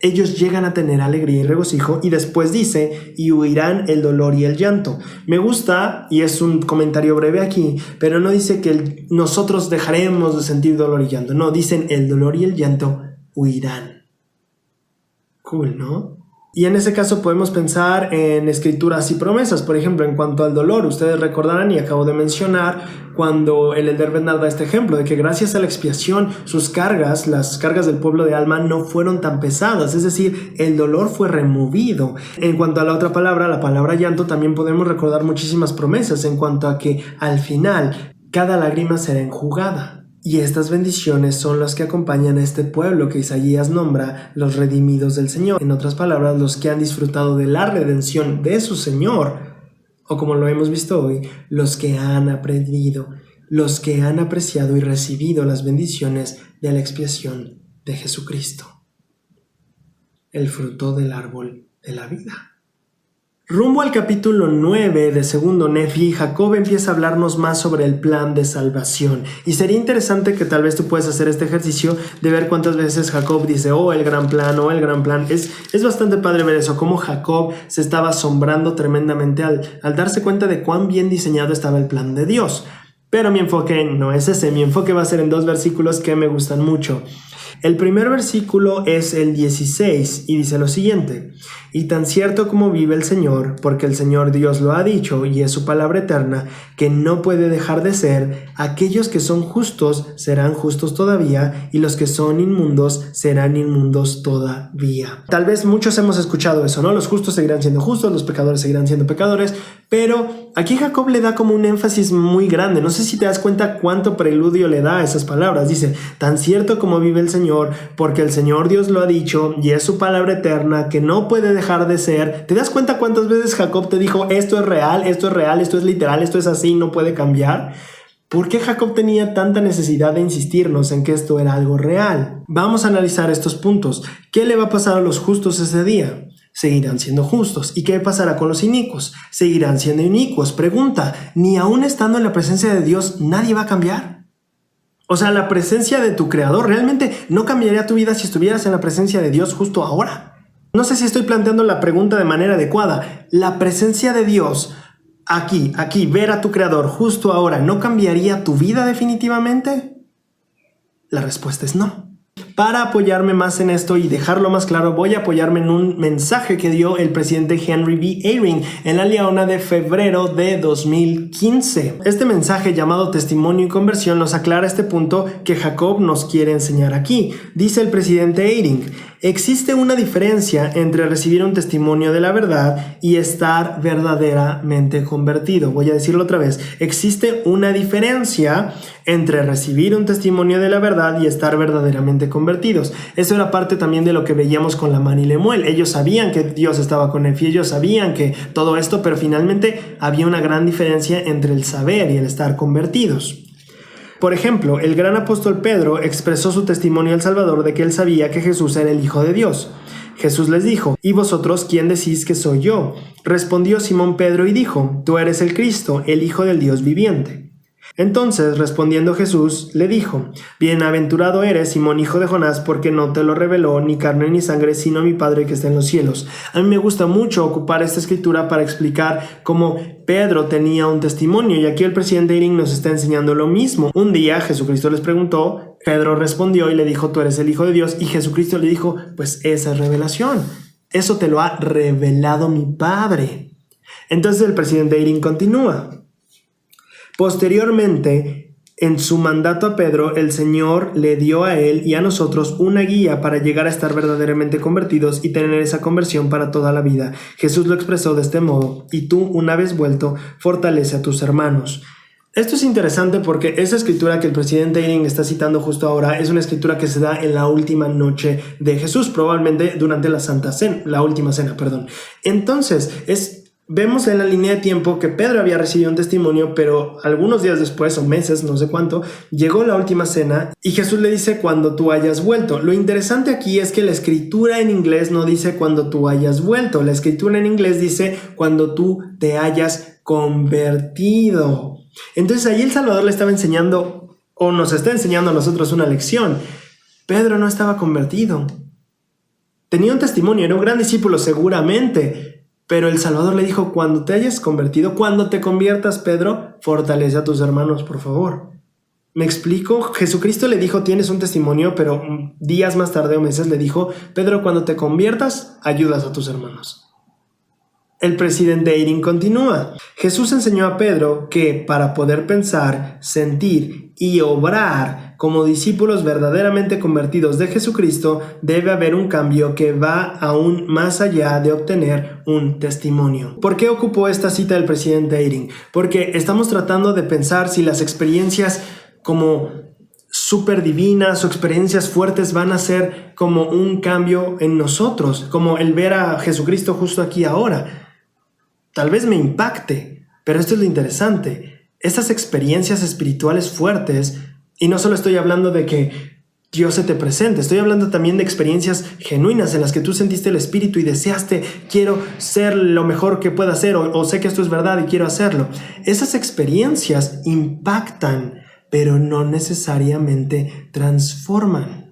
Ellos llegan a tener alegría y regocijo y después dice, y huirán el dolor y el llanto. Me gusta, y es un comentario breve aquí, pero no dice que nosotros dejaremos de sentir dolor y llanto. No, dicen el dolor y el llanto huirán. Cool, ¿no? Y en ese caso podemos pensar en escrituras y promesas. Por ejemplo, en cuanto al dolor, ustedes recordarán y acabo de mencionar cuando el Elder Bernard da este ejemplo de que gracias a la expiación sus cargas, las cargas del pueblo de Alma no fueron tan pesadas, es decir, el dolor fue removido. En cuanto a la otra palabra, la palabra llanto, también podemos recordar muchísimas promesas en cuanto a que al final cada lágrima será enjugada. Y estas bendiciones son las que acompañan a este pueblo que Isaías nombra los redimidos del Señor. En otras palabras, los que han disfrutado de la redención de su Señor, o como lo hemos visto hoy, los que han aprendido, los que han apreciado y recibido las bendiciones de la expiación de Jesucristo. El fruto del árbol de la vida. Rumbo al capítulo 9 de segundo Nefi, Jacob empieza a hablarnos más sobre el plan de salvación. Y sería interesante que tal vez tú puedas hacer este ejercicio de ver cuántas veces Jacob dice, el gran plan, el gran plan. Es bastante padre ver eso, cómo Jacob se estaba asombrando tremendamente al darse cuenta de cuán bien diseñado estaba el plan de Dios. Pero mi enfoque no es ese, mi enfoque va a ser en 2 versículos que me gustan mucho. El primer versículo es el 16 y dice lo siguiente: y tan cierto como vive el Señor, porque el Señor Dios lo ha dicho y es su palabra eterna, que no puede dejar de ser, aquellos que son justos serán justos todavía, y los que son inmundos serán inmundos todavía. Tal vez muchos hemos escuchado eso, ¿no? Los justos seguirán siendo justos, los pecadores seguirán siendo pecadores, pero aquí Jacob le da como un énfasis muy grande. No sé si te das cuenta cuánto preludio le da a esas palabras. Dice, tan cierto como vive el Señor, porque el Señor Dios lo ha dicho y es su palabra eterna, que no puede dejar de ser. ¿Te das cuenta cuántas veces Jacob te dijo, esto es real, esto es real, esto es literal, esto es así, no puede cambiar? ¿Por qué Jacob tenía tanta necesidad de insistirnos en que esto era algo real? Vamos a analizar estos puntos. ¿Qué le va a pasar a los justos ese día? Seguirán siendo justos. ¿Y qué pasará con los inicuos? Seguirán siendo inicuos. Pregunta, ¿ni aún estando en la presencia de Dios nadie va a cambiar? O sea, la presencia de tu Creador realmente no cambiaría tu vida si estuvieras en la presencia de Dios justo ahora. No sé si estoy planteando la pregunta de manera adecuada. ¿La presencia de Dios aquí, ver a tu Creador justo ahora, no cambiaría tu vida definitivamente? La respuesta es no. Para apoyarme más en esto y dejarlo más claro, voy a apoyarme en un mensaje que dio el presidente Henry B. Eyring en la Liaona de febrero de 2015. Este mensaje llamado Testimonio y Conversión nos aclara este punto que Jacob nos quiere enseñar aquí. Dice el presidente Eyring, existe una diferencia entre recibir un testimonio de la verdad y estar verdaderamente convertido. Voy a decirlo otra vez. Existe una diferencia entre recibir un testimonio de la verdad y estar verdaderamente convertidos. Eso era parte también de lo que veíamos con Lamán y Lemuel. Ellos sabían que Dios estaba con Nefi, ellos sabían que todo esto, pero finalmente había una gran diferencia entre el saber y el estar convertidos. Por ejemplo, el gran apóstol Pedro expresó su testimonio al Salvador de que él sabía que Jesús era el Hijo de Dios. Jesús les dijo, ¿y vosotros quién decís que soy yo? Respondió Simón Pedro y dijo, tú eres el Cristo, el Hijo del Dios viviente. Entonces, respondiendo Jesús, le dijo: Bienaventurado eres, Simón, hijo de Jonás, porque no te lo reveló ni carne ni sangre, sino mi Padre que está en los cielos. A mí me gusta mucho ocupar esta escritura para explicar cómo Pedro tenía un testimonio, y aquí el presidente Eyring nos está enseñando lo mismo. Un día Jesucristo les preguntó, Pedro respondió y le dijo: tú eres el Hijo de Dios, y Jesucristo le dijo: pues esa es revelación, eso te lo ha revelado mi Padre. Entonces el presidente Eyring continúa. Posteriormente, en su mandato a Pedro, el Señor le dio a él y a nosotros una guía para llegar a estar verdaderamente convertidos y tener esa conversión para toda la vida. Jesús lo expresó de este modo: y tú, una vez vuelto, fortalece a tus hermanos. Esto es interesante porque esa escritura que el presidente Eyring está citando justo ahora es una escritura que se da en la última noche de Jesús, probablemente durante la última cena. Entonces, vemos en la línea de tiempo que Pedro había recibido un testimonio, pero algunos días después, o meses, no sé cuánto, llegó la última cena y Jesús le dice: cuando tú hayas vuelto. Lo interesante aquí es que la escritura en inglés no dice cuando tú hayas vuelto, la escritura en inglés dice cuando tú te hayas convertido. Entonces ahí el Salvador le estaba enseñando, o nos está enseñando a nosotros una lección. Pedro no estaba convertido. Tenía un testimonio, era un gran discípulo seguramente, pero el Salvador le dijo: cuando te hayas convertido, cuando te conviertas, Pedro, fortalece a tus hermanos, por favor. ¿Me explico? Jesucristo le dijo: tienes un testimonio, pero días más tarde o meses le dijo: Pedro, cuando te conviertas, ayudas a tus hermanos. El presidente Eyring continúa. Jesús enseñó a Pedro que para poder pensar, sentir y obrar como discípulos verdaderamente convertidos de Jesucristo, debe haber un cambio que va aún más allá de obtener un testimonio. ¿Por qué ocupó esta cita del presidente Eyring? Porque estamos tratando de pensar si las experiencias como súper divinas o experiencias fuertes van a ser como un cambio en nosotros, como el ver a Jesucristo justo aquí ahora. Tal vez me impacte, pero esto es lo interesante. Estas experiencias espirituales fuertes, y no solo estoy hablando de que Dios se te presente, estoy hablando también de experiencias genuinas en las que tú sentiste el Espíritu y deseaste: quiero ser lo mejor que pueda ser, o sé que esto es verdad y quiero hacerlo. Esas experiencias impactan, pero no necesariamente transforman.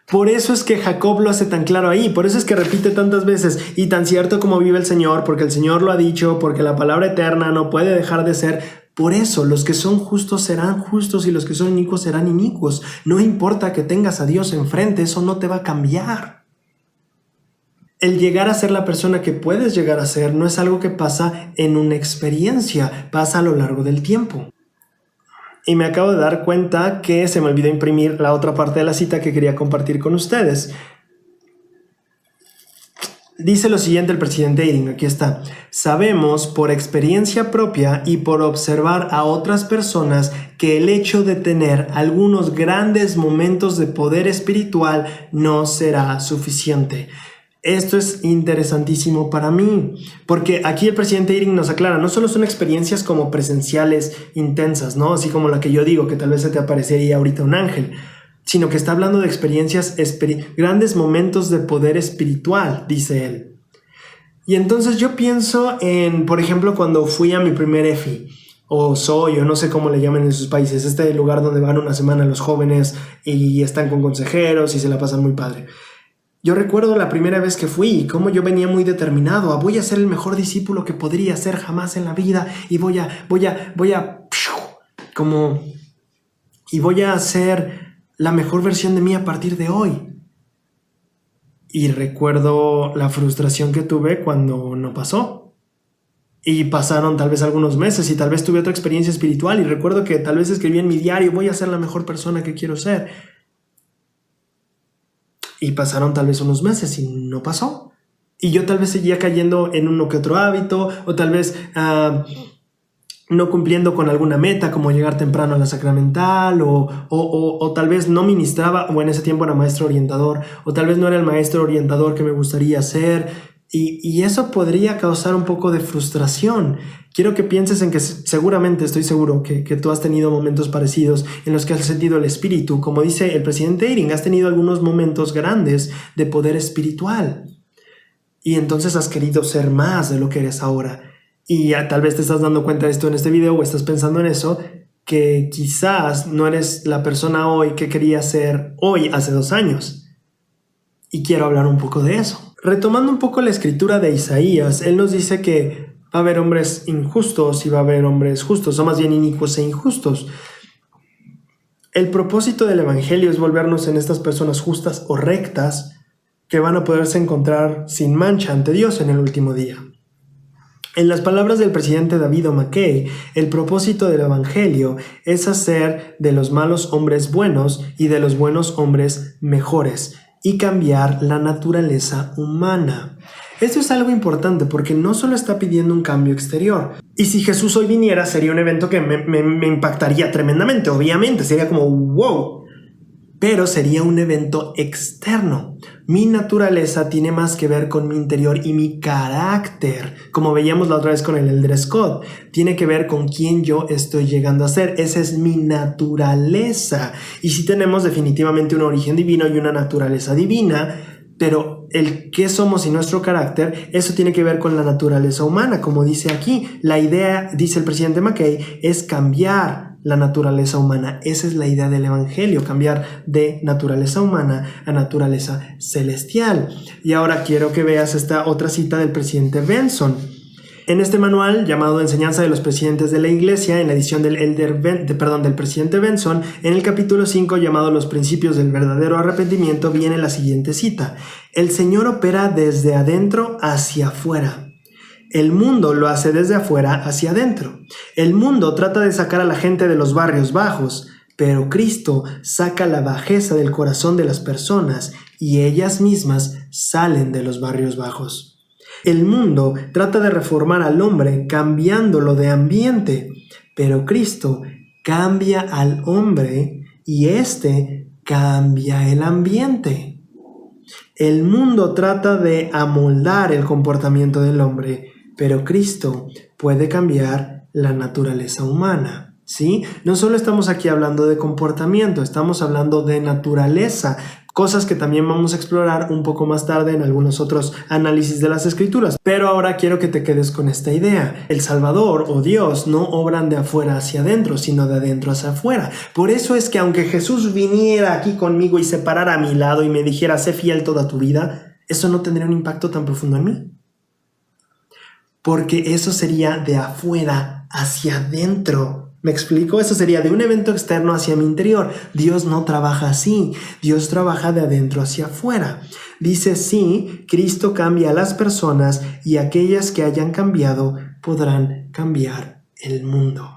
Por eso es que Jacob lo hace tan claro ahí, por eso es que repite tantas veces: y tan cierto como vive el Señor, porque el Señor lo ha dicho, porque la palabra eterna no puede dejar de ser. Por eso los que son justos serán justos y los que son inicuos serán inicuos. No importa que tengas a Dios enfrente, eso no te va a cambiar. El llegar a ser la persona que puedes llegar a ser no es algo que pasa en una experiencia, pasa a lo largo del tiempo. Y me acabo de dar cuenta que se me olvidó imprimir la otra parte de la cita que quería compartir con ustedes. Dice lo siguiente el presidente Eyring, aquí está: sabemos por experiencia propia y por observar a otras personas que el hecho de tener algunos grandes momentos de poder espiritual no será suficiente. Esto es interesantísimo para mí, porque aquí el presidente Eyring nos aclara: no solo son experiencias como presenciales intensas, ¿no? Así como la que yo digo, que tal vez se te aparecería ahorita un ángel, sino que está hablando de experiencias, grandes momentos de poder espiritual, dice él. Y entonces yo pienso en, por ejemplo, cuando fui a mi primer EFI, o SOY, o no sé cómo le llaman en sus países, este lugar donde van una semana los jóvenes y están con consejeros y se la pasan muy padre. Yo recuerdo la primera vez que fui y cómo yo venía muy determinado a: voy a ser el mejor discípulo que podría ser jamás en la vida y voy a ser la mejor versión de mí a partir de hoy. Y recuerdo la frustración que tuve cuando no pasó. Y pasaron tal vez algunos meses y tal vez tuve otra experiencia espiritual y recuerdo que tal vez escribí en mi diario: voy a ser la mejor persona que quiero ser. Y pasaron tal vez unos meses y no pasó. Y yo tal vez seguía cayendo en uno que otro hábito, o tal vez no cumpliendo con alguna meta, como llegar temprano a la sacramental, o tal vez no ministraba, o en ese tiempo era maestro orientador, o tal vez no era el maestro orientador que me gustaría ser. Y eso podría causar un poco de frustración. Quiero que pienses en que seguramente, estoy seguro que tú has tenido momentos parecidos en los que has sentido el espíritu. Como dice el presidente Eyring, has tenido algunos momentos grandes de poder espiritual. Y entonces has querido ser más de lo que eres ahora. y tal vez te estás dando cuenta de esto en este video o estás pensando en eso, que quizás no eres la persona hoy que querías ser hoy hace 2 años. Y quiero hablar un poco de eso. Retomando un poco la escritura de Isaías, él nos dice que va a haber hombres injustos y va a haber hombres justos, o más bien inicuos e injustos. El propósito del evangelio es volvernos en estas personas justas o rectas que van a poderse encontrar sin mancha ante Dios en el último día. En las palabras del presidente David O. McKay, el propósito del evangelio es hacer de los malos hombres buenos y de los buenos hombres mejores y cambiar la naturaleza humana. Esto es algo importante porque no solo está pidiendo un cambio exterior. Y si Jesús hoy viniera, sería un evento que me impactaría tremendamente, obviamente. Sería como wow. Pero sería un evento externo. Mi naturaleza tiene más que ver con mi interior y mi carácter. Como veíamos la otra vez con el Elder Scott. Tiene que ver con quién yo estoy llegando a ser. Esa es mi naturaleza. Y sí tenemos definitivamente un origen divino y una naturaleza divina. Pero el qué somos y nuestro carácter, eso tiene que ver con la naturaleza humana. Como dice aquí, la idea, dice el presidente McKay, es cambiar la naturaleza humana. Esa es la idea del evangelio, cambiar de naturaleza humana a naturaleza celestial. Y ahora quiero que veas esta otra cita del presidente Benson. En este manual llamado Enseñanza de los Presidentes de la Iglesia, en la edición del presidente Benson, en el capítulo 5 llamado Los Principios del Verdadero Arrepentimiento, viene la siguiente cita. El Señor opera desde adentro hacia afuera. El mundo lo hace desde afuera hacia adentro. El mundo trata de sacar a la gente de los barrios bajos, pero Cristo saca la bajeza del corazón de las personas y ellas mismas salen de los barrios bajos. El mundo trata de reformar al hombre cambiándolo de ambiente, pero Cristo cambia al hombre y éste cambia el ambiente. El mundo trata de amoldar el comportamiento del hombre, pero Cristo puede cambiar la naturaleza humana, ¿sí? No solo estamos aquí hablando de comportamiento, estamos hablando de naturaleza, cosas que también vamos a explorar un poco más tarde en algunos otros análisis de las escrituras. Pero ahora quiero que te quedes con esta idea. El Salvador o Dios no obran de afuera hacia adentro, sino de adentro hacia afuera. Por eso es que aunque Jesús viniera aquí conmigo y se parara a mi lado y me dijera, sé fiel toda tu vida, eso no tendría un impacto tan profundo en mí. Porque eso sería de afuera hacia adentro. ¿Me explico? Eso sería de un evento externo hacia mi interior. Dios no trabaja así. Dios trabaja de adentro hacia afuera. Dice, sí, Cristo cambia a las personas y aquellas que hayan cambiado podrán cambiar el mundo.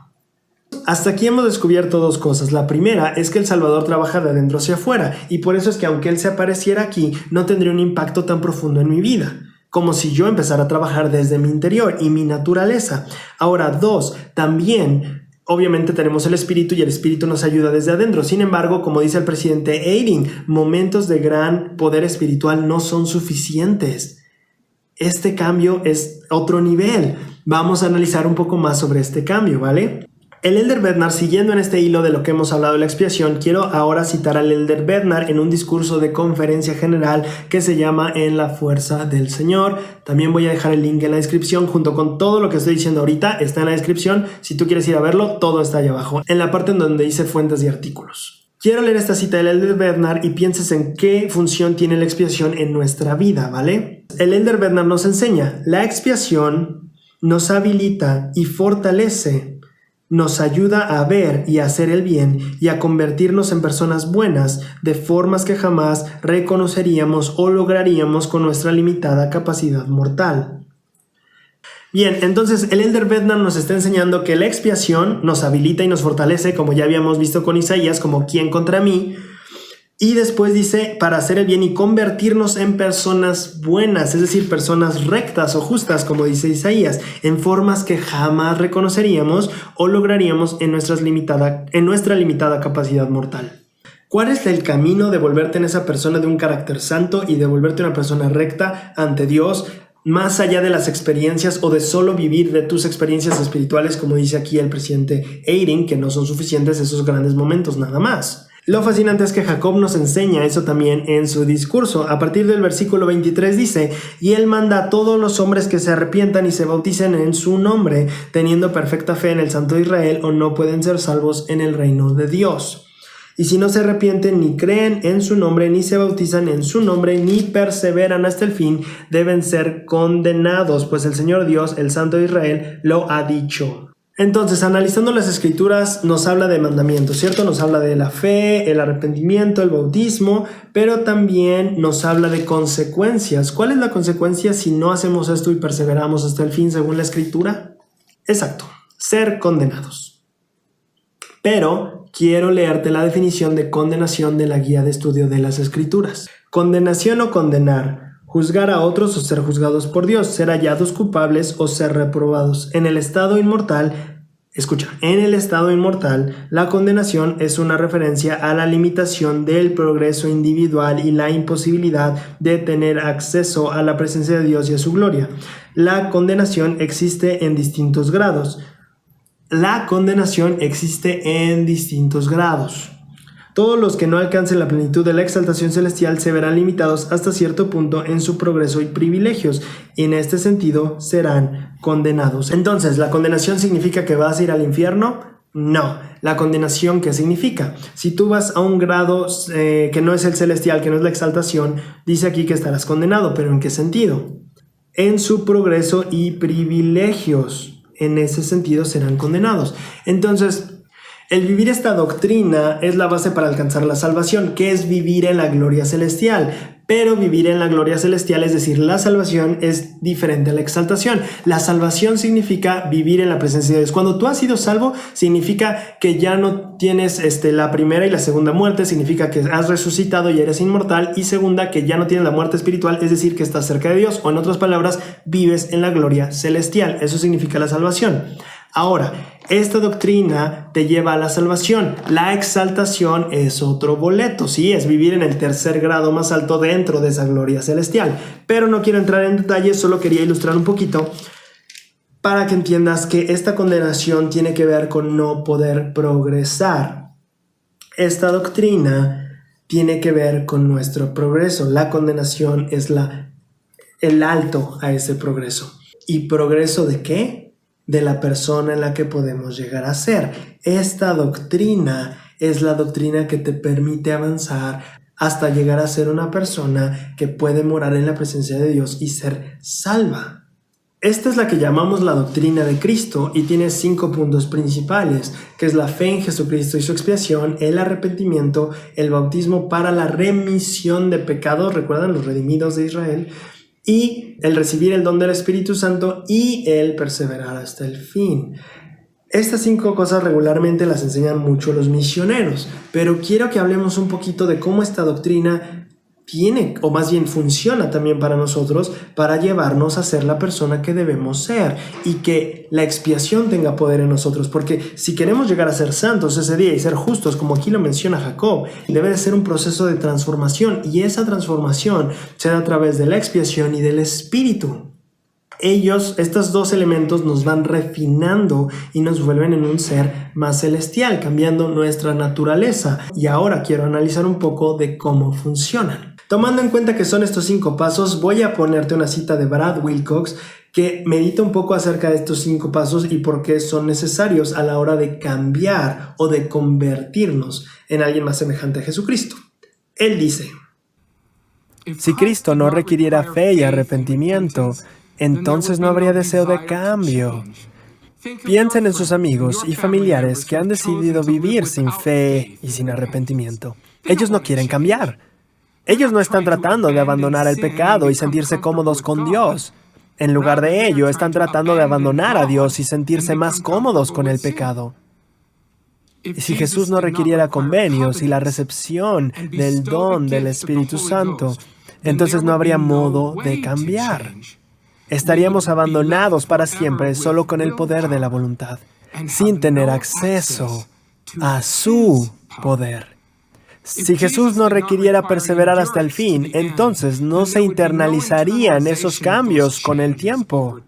Hasta aquí hemos descubierto 2 cosas. La primera es que el Salvador trabaja de adentro hacia afuera y por eso es que aunque Él se apareciera aquí, no tendría un impacto tan profundo en mi vida. Como si yo empezara a trabajar desde mi interior y mi naturaleza. Ahora, 2, también obviamente tenemos el Espíritu y el Espíritu nos ayuda desde adentro. Sin embargo, como dice el presidente Eyring, momentos de gran poder espiritual no son suficientes. Este cambio es otro nivel. Vamos a analizar un poco más sobre este cambio, ¿vale? El Elder Bednar, siguiendo en este hilo de lo que hemos hablado de la expiación, quiero ahora citar al Elder Bednar en un discurso de conferencia general que se llama En la fuerza del Señor. También voy a dejar el link en la descripción junto con todo lo que estoy diciendo ahorita. Está en la descripción. Si tú quieres ir a verlo, todo está ahí abajo, en la parte en donde dice fuentes y artículos. Quiero leer esta cita del Elder Bednar y pienses en qué función tiene la expiación en nuestra vida, ¿vale? El Elder Bednar nos enseña, la expiación nos habilita y fortalece, nos ayuda a ver y a hacer el bien y a convertirnos en personas buenas de formas que jamás reconoceríamos o lograríamos con nuestra limitada capacidad mortal. Bien, entonces el Elder Bednar nos está enseñando que la expiación nos habilita y nos fortalece, como ya habíamos visto con Isaías, como ¿quién contra mí? Y después dice, para hacer el bien y convertirnos en personas buenas, es decir, personas rectas o justas, como dice Isaías, en formas que jamás reconoceríamos o lograríamos en nuestra limitada capacidad mortal. ¿Cuál es el camino de volverte en esa persona de un carácter santo y de volverte una persona recta ante Dios, más allá de las experiencias o de solo vivir de tus experiencias espirituales, como dice aquí el presidente Eyring, que no son suficientes esos grandes momentos nada más? Lo fascinante es que Jacob nos enseña eso también en su discurso. A partir del versículo 23 dice: y él manda a todos los hombres que se arrepientan y se bauticen en su nombre, teniendo perfecta fe en el Santo de Israel, o no pueden ser salvos en el reino de Dios. Y si no se arrepienten, ni creen en su nombre, ni se bautizan en su nombre, ni perseveran hasta el fin, deben ser condenados, pues el Señor Dios, el Santo de Israel, lo ha dicho. Entonces, analizando las escrituras, nos habla de mandamientos, ¿cierto? Nos habla de la fe, el arrepentimiento, el bautismo, pero también nos habla de consecuencias. ¿Cuál es la consecuencia si no hacemos esto y perseveramos hasta el fin según la escritura? Exacto, ser condenados. Pero quiero leerte la definición de condenación de la guía de estudio de las escrituras. Condenación o condenar. Juzgar a otros o ser juzgados por Dios, ser hallados culpables o ser reprobados. En el estado inmortal, la condenación es una referencia a la limitación del progreso individual y la imposibilidad de tener acceso a la presencia de Dios y a su gloria. La condenación existe en distintos grados. Todos los que no alcancen la plenitud de la exaltación celestial se verán limitados hasta cierto punto en su progreso y privilegios, y en este sentido serán condenados. Entonces, ¿la condenación significa que vas a ir al infierno? No. ¿La condenación qué significa? Si tú vas a un grado que no es el celestial, que no es la exaltación, dice aquí que estarás condenado, ¿pero en qué sentido? En su progreso y privilegios. En ese sentido serán condenados. Entonces, el vivir esta doctrina es la base para alcanzar la salvación, que es vivir en la gloria celestial. Pero vivir en la gloria celestial, es decir, la salvación es diferente a la exaltación. La salvación significa vivir en la presencia de Dios. Cuando tú has sido salvo, significa que ya no tienes la primera y la segunda muerte, significa que has resucitado y eres inmortal, y segunda, que ya no tienes la muerte espiritual, es decir, que estás cerca de Dios, o en otras palabras, vives en la gloria celestial. Eso significa la salvación. Ahora, esta doctrina te lleva a la salvación. La exaltación es otro boleto, sí, es vivir en el tercer grado más alto dentro de esa gloria celestial. Pero no quiero entrar en detalles, solo quería ilustrar un poquito para que entiendas que esta condenación tiene que ver con no poder progresar. Esta doctrina tiene que ver con nuestro progreso. La condenación es el alto a ese progreso. ¿Y progreso de qué? De la persona en la que podemos llegar a ser. Esta doctrina es la doctrina que te permite avanzar hasta llegar a ser una persona que puede morar en la presencia de Dios y ser salva. Esta es la que llamamos la doctrina de Cristo y tiene 5 puntos principales, que es la fe en Jesucristo y su expiación, el arrepentimiento, el bautismo para la remisión de pecados, recuerdan los redimidos de Israel, y el recibir el don del Espíritu Santo y el perseverar hasta el fin. Estas 5 cosas regularmente las enseñan mucho los misioneros, pero quiero que hablemos un poquito de cómo esta doctrina tiene, o más bien funciona también para nosotros, para llevarnos a ser la persona que debemos ser y que la expiación tenga poder en nosotros, porque si queremos llegar a ser santos ese día y ser justos, como aquí lo menciona Jacob, debe de ser un proceso de transformación, y esa transformación se da a través de la expiación y del Espíritu. Estos 2 elementos nos van refinando y nos vuelven en un ser más celestial, cambiando nuestra naturaleza. Y ahora quiero analizar un poco de cómo funcionan. Tomando en cuenta que son estos 5 pasos, voy a ponerte una cita de Brad Wilcox que medita un poco acerca de estos 5 pasos y por qué son necesarios a la hora de cambiar o de convertirnos en alguien más semejante a Jesucristo. Él dice: si Cristo no requiriera fe y arrepentimiento, entonces no habría deseo de cambio. Piensen en sus amigos y familiares que han decidido vivir sin fe y sin arrepentimiento. Ellos no quieren cambiar. Ellos no están tratando de abandonar el pecado y sentirse cómodos con Dios. En lugar de ello, están tratando de abandonar a Dios y sentirse más cómodos con el pecado. Si Jesús no requiriera convenios y la recepción del don del Espíritu Santo, entonces no habría modo de cambiar. Estaríamos abandonados para siempre solo con el poder de la voluntad, sin tener acceso a su poder. Si Jesús no requiriera perseverar hasta el fin, entonces no se internalizarían esos cambios con el tiempo.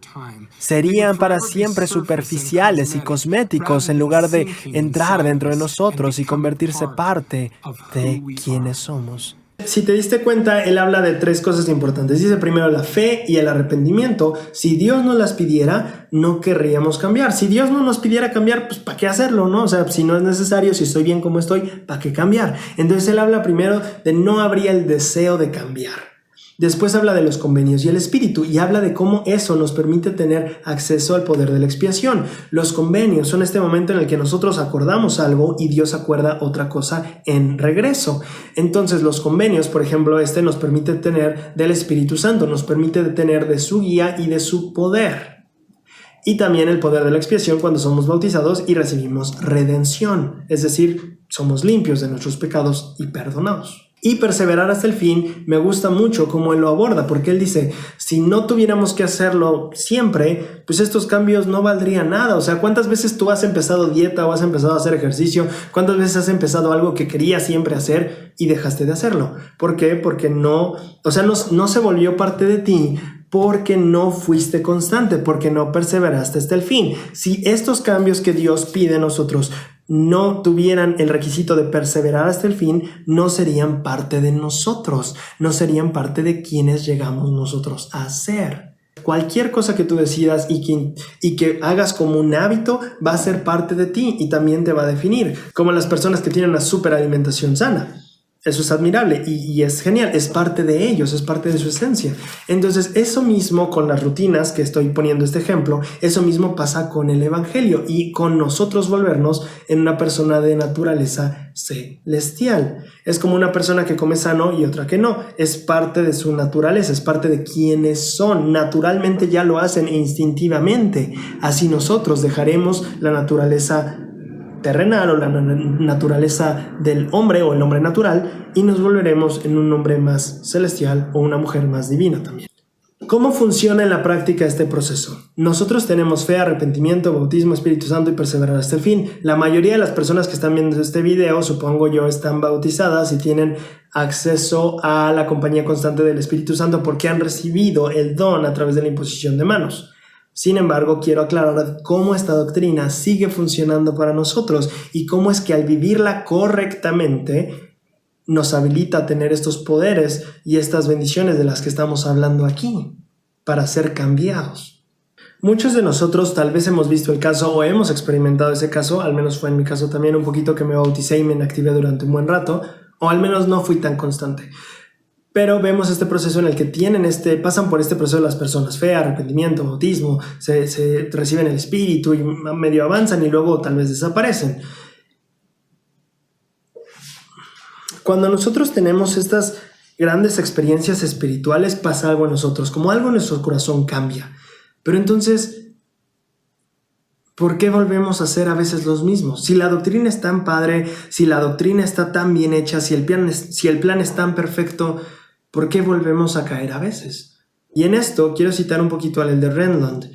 serían para siempre superficiales y cosméticos en lugar de entrar dentro de nosotros y convertirse parte de quienes somos. Si te diste cuenta, él habla de 3 cosas importantes. Dice primero la fe y el arrepentimiento. Si Dios nos las pidiera, no querríamos cambiar. Si Dios no nos pidiera cambiar, pues ¿para qué hacerlo, no? O sea, si no es necesario, si estoy bien como estoy, ¿para qué cambiar? Entonces él habla primero de no habría el deseo de cambiar. Después habla de los convenios y el espíritu y habla de cómo eso nos permite tener acceso al poder de la expiación. Los convenios son este momento en el que nosotros acordamos algo y Dios acuerda otra cosa en regreso. Entonces los convenios, por ejemplo, nos permite tener del Espíritu Santo, nos permite tener de su guía y de su poder. Y también el poder de la expiación cuando somos bautizados y recibimos redención, es decir, somos limpios de nuestros pecados y perdonados. Y perseverar hasta el fin, me gusta mucho cómo él lo aborda, porque él dice, si no tuviéramos que hacerlo siempre, pues estos cambios no valdrían nada. O sea, ¿cuántas veces tú has empezado dieta o has empezado a hacer ejercicio? ¿Cuántas veces has empezado algo que querías siempre hacer y dejaste de hacerlo? ¿Por qué? Porque no se volvió parte de ti, porque no fuiste constante, porque no perseveraste hasta el fin. Si estos cambios que Dios pide a nosotros no tuvieran el requisito de perseverar hasta el fin, no serían parte de nosotros, no serían parte de quienes llegamos nosotros a ser. Cualquier cosa que tú decidas y que hagas como un hábito va a ser parte de ti y también te va a definir, como las personas que tienen una superalimentación sana. Eso es admirable y es genial, es parte de ellos, es parte de su esencia. Entonces, eso mismo con las rutinas que estoy poniendo este ejemplo, eso mismo pasa con el evangelio y con nosotros volvernos en una persona de naturaleza celestial. Es como una persona que come sano y otra que no. Es parte de su naturaleza, es parte de quienes son. Naturalmente ya lo hacen instintivamente. Así nosotros dejaremos la naturaleza terrenal o la naturaleza del hombre o el hombre natural y nos volveremos en un hombre más celestial o una mujer más divina también. ¿Cómo funciona en la práctica este proceso? Nosotros tenemos fe, arrepentimiento, bautismo, Espíritu Santo y perseverar hasta el fin. La mayoría de las personas que están viendo este video, supongo yo, están bautizadas y tienen acceso a la compañía constante del Espíritu Santo porque han recibido el don a través de la imposición de manos. Sin embargo, quiero aclarar cómo esta doctrina sigue funcionando para nosotros y cómo es que al vivirla correctamente nos habilita a tener estos poderes y estas bendiciones de las que estamos hablando aquí para ser cambiados. Muchos de nosotros tal vez hemos visto el caso o hemos experimentado ese caso, al menos fue en mi caso también un poquito que me bauticé y me inactivé durante un buen rato, o al menos no fui tan constante. Pero vemos este proceso en el que pasan por este proceso las personas, fe, arrepentimiento, bautismo, se reciben el espíritu y medio avanzan y luego tal vez desaparecen. Cuando nosotros tenemos estas grandes experiencias espirituales, pasa algo en nosotros, como algo en nuestro corazón cambia. Pero entonces, ¿por qué volvemos a ser a veces los mismos? Si la doctrina es tan padre, si la doctrina está tan bien hecha, si el plan es tan perfecto, ¿por qué volvemos a caer a veces? Y en esto quiero citar un poquito al Elder Renlund.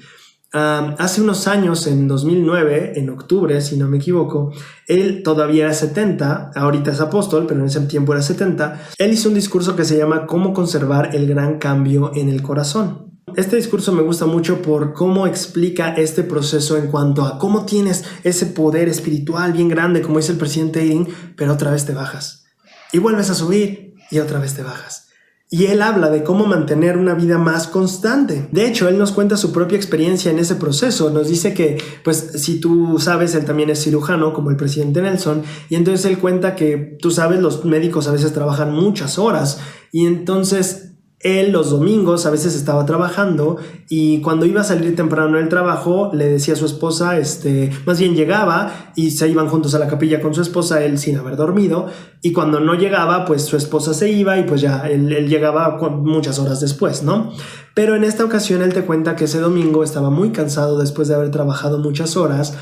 Hace unos años, en 2009, en octubre, si no me equivoco, él todavía era 70, ahorita es apóstol, pero en ese tiempo era 70, él hizo un discurso que se llama ¿Cómo conservar el gran cambio en el corazón? Este discurso me gusta mucho por cómo explica este proceso en cuanto a cómo tienes ese poder espiritual bien grande, como dice el presidente Eyring, pero otra vez te bajas. Y vuelves a subir y otra vez te bajas. Y él habla de cómo mantener una vida más constante. De hecho, él nos cuenta su propia experiencia en ese proceso. Nos dice que, pues, si tú sabes, él también es cirujano, como el presidente Nelson. Y entonces él cuenta que, tú sabes, los médicos a veces trabajan muchas horas. Y entonces él los domingos a veces estaba trabajando y cuando iba a salir temprano del trabajo le decía a su esposa, más bien llegaba y se iban juntos a la capilla con su esposa, él sin haber dormido, y cuando no llegaba pues su esposa se iba y pues ya él llegaba muchas horas después, ¿no? Pero en esta ocasión él te cuenta que ese domingo estaba muy cansado después de haber trabajado muchas horas.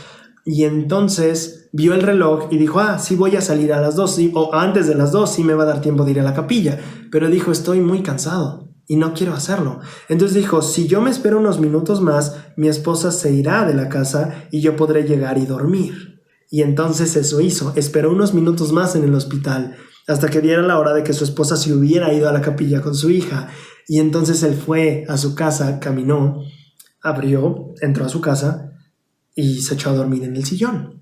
Y entonces vio el reloj y dijo, sí voy a salir a las 2, ¿sí? O antes de las 2 sí me va a dar tiempo de ir a la capilla. Pero dijo, estoy muy cansado y no quiero hacerlo. Entonces dijo, si yo me espero unos minutos más, mi esposa se irá de la casa y yo podré llegar y dormir. Y entonces eso hizo, esperó unos minutos más en el hospital hasta que diera la hora de que su esposa se hubiera ido a la capilla con su hija. Y entonces él fue a su casa, caminó abrió, entró a su casa y se echó a dormir en el sillón.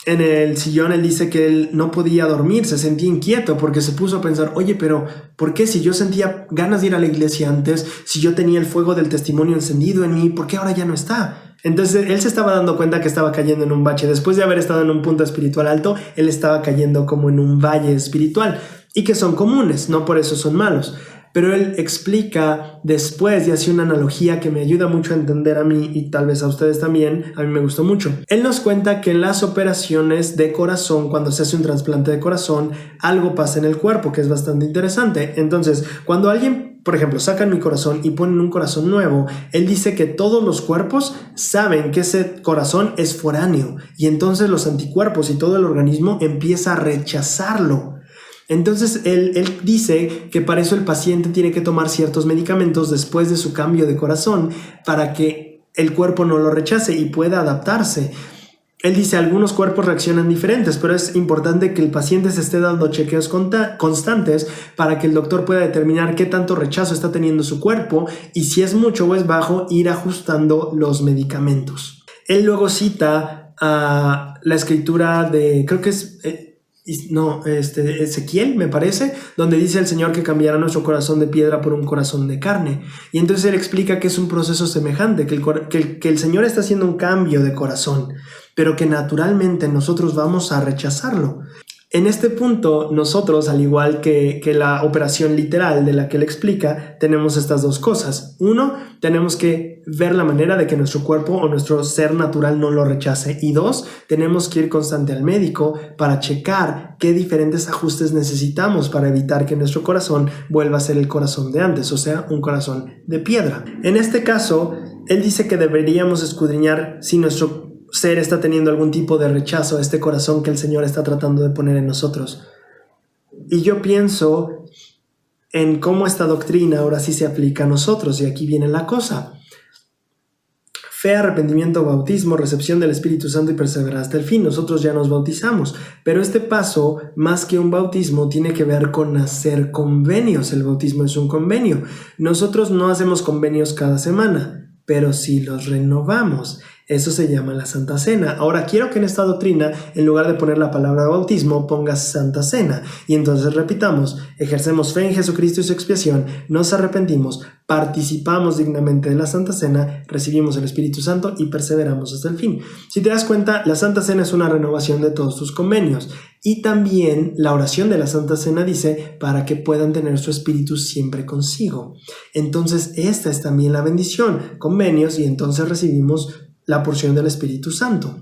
En el sillón él dice que él no podía dormir, se sentía inquieto porque se puso a pensar, oye, pero ¿por qué si yo sentía ganas de ir a la iglesia antes, si yo tenía el fuego del testimonio encendido en mí, ¿por qué ahora ya no está? Entonces él se estaba dando cuenta que estaba cayendo en un bache. Después de haber estado en un punto espiritual alto, él estaba cayendo como en un valle espiritual y que son comunes, no por eso son malos. Pero él explica después y hace una analogía que me ayuda mucho a entender a mí y tal vez a ustedes también. A mí me gustó mucho. Él nos cuenta que en las operaciones de corazón, cuando se hace un trasplante de corazón, algo pasa en el cuerpo que es bastante interesante. Entonces, cuando alguien, por ejemplo, sacan mi corazón y ponen un corazón nuevo, él dice que todos los cuerpos saben que ese corazón es foráneo y entonces los anticuerpos y todo el organismo empieza a rechazarlo. Entonces él dice que para eso el paciente tiene que tomar ciertos medicamentos después de su cambio de corazón para que el cuerpo no lo rechace y pueda adaptarse. Él dice algunos cuerpos reaccionan diferentes, pero es importante que el paciente se esté dando chequeos constantes para que el doctor pueda determinar qué tanto rechazo está teniendo su cuerpo y si es mucho o es bajo, ir ajustando los medicamentos. Él luego cita a la escritura de, creo que es... Ezequiel, me parece, donde dice el Señor que cambiará nuestro corazón de piedra por un corazón de carne. Y entonces él explica que es un proceso semejante, que el Señor está haciendo un cambio de corazón, pero que naturalmente nosotros vamos a rechazarlo. En este punto, nosotros, al igual que la operación literal de la que él explica, tenemos estas dos cosas. Uno, tenemos que ver la manera de que nuestro cuerpo o nuestro ser natural no lo rechace. Y dos, tenemos que ir constante al médico para checar qué diferentes ajustes necesitamos para evitar que nuestro corazón vuelva a ser el corazón de antes, o sea, un corazón de piedra. En este caso, él dice que deberíamos escudriñar si nuestro ser está teniendo algún tipo de rechazo a este corazón que el Señor está tratando de poner en nosotros. Y yo pienso en cómo esta doctrina ahora sí se aplica a nosotros, y aquí viene la cosa. Fe, arrepentimiento, bautismo, recepción del Espíritu Santo y perseverar hasta el fin. Nosotros ya nos bautizamos, pero este paso, más que un bautismo, tiene que ver con hacer convenios. El bautismo es un convenio. Nosotros no hacemos convenios cada semana, pero sí los renovamos. Eso se llama la Santa Cena. Ahora quiero que en esta doctrina, en lugar de poner la palabra bautismo, pongas Santa Cena. Y entonces repitamos, ejercemos fe en Jesucristo y su expiación, nos arrepentimos, participamos dignamente de la Santa Cena, recibimos el Espíritu Santo y perseveramos hasta el fin. Si te das cuenta, la Santa Cena es una renovación de todos tus convenios. Y también la oración de la Santa Cena dice para que puedan tener su espíritu siempre consigo. Entonces esta es también la bendición, convenios, y entonces recibimos la porción del Espíritu Santo.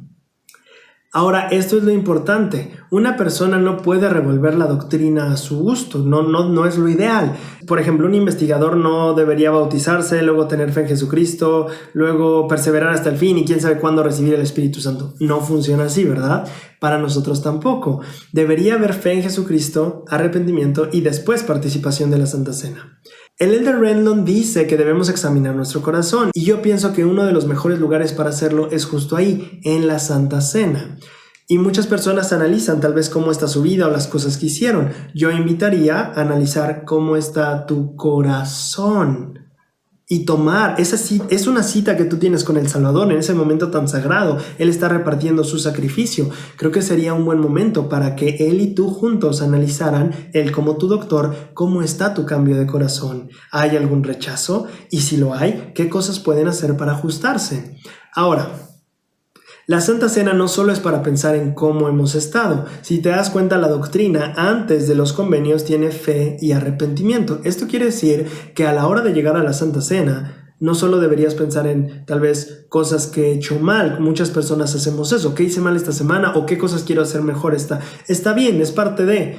Ahora, esto es lo importante. Una persona no puede revolver la doctrina a su gusto. No es lo ideal. Por ejemplo, un investigador no debería bautizarse, luego tener fe en Jesucristo, luego perseverar hasta el fin y quién sabe cuándo recibir el Espíritu Santo. No funciona así, ¿verdad? Para nosotros tampoco. Debería haber fe en Jesucristo, arrepentimiento y después participación de la Santa Cena. El Elder Renlund dice que debemos examinar nuestro corazón y yo pienso que uno de los mejores lugares para hacerlo es justo ahí, en la Santa Cena. Y muchas personas analizan tal vez cómo está su vida o las cosas que hicieron. Yo invitaría a analizar cómo está tu corazón y tomar, es una cita que tú tienes con el Salvador en ese momento tan sagrado. Él está repartiendo su sacrificio. Creo que sería un buen momento para que él y tú juntos analizaran, él como tu doctor, cómo está tu cambio de corazón. ¿Hay algún rechazo? Y si lo hay, ¿qué cosas pueden hacer para ajustarse? Ahora, la Santa Cena no solo es para pensar en cómo hemos estado. Si te das cuenta, la doctrina antes de los convenios tiene fe y arrepentimiento. Esto quiere decir que a la hora de llegar a la Santa Cena, no solo deberías pensar en tal vez cosas que he hecho mal. Muchas personas hacemos eso. ¿Qué hice mal esta semana? ¿O qué cosas quiero hacer mejor? Está bien, es parte de...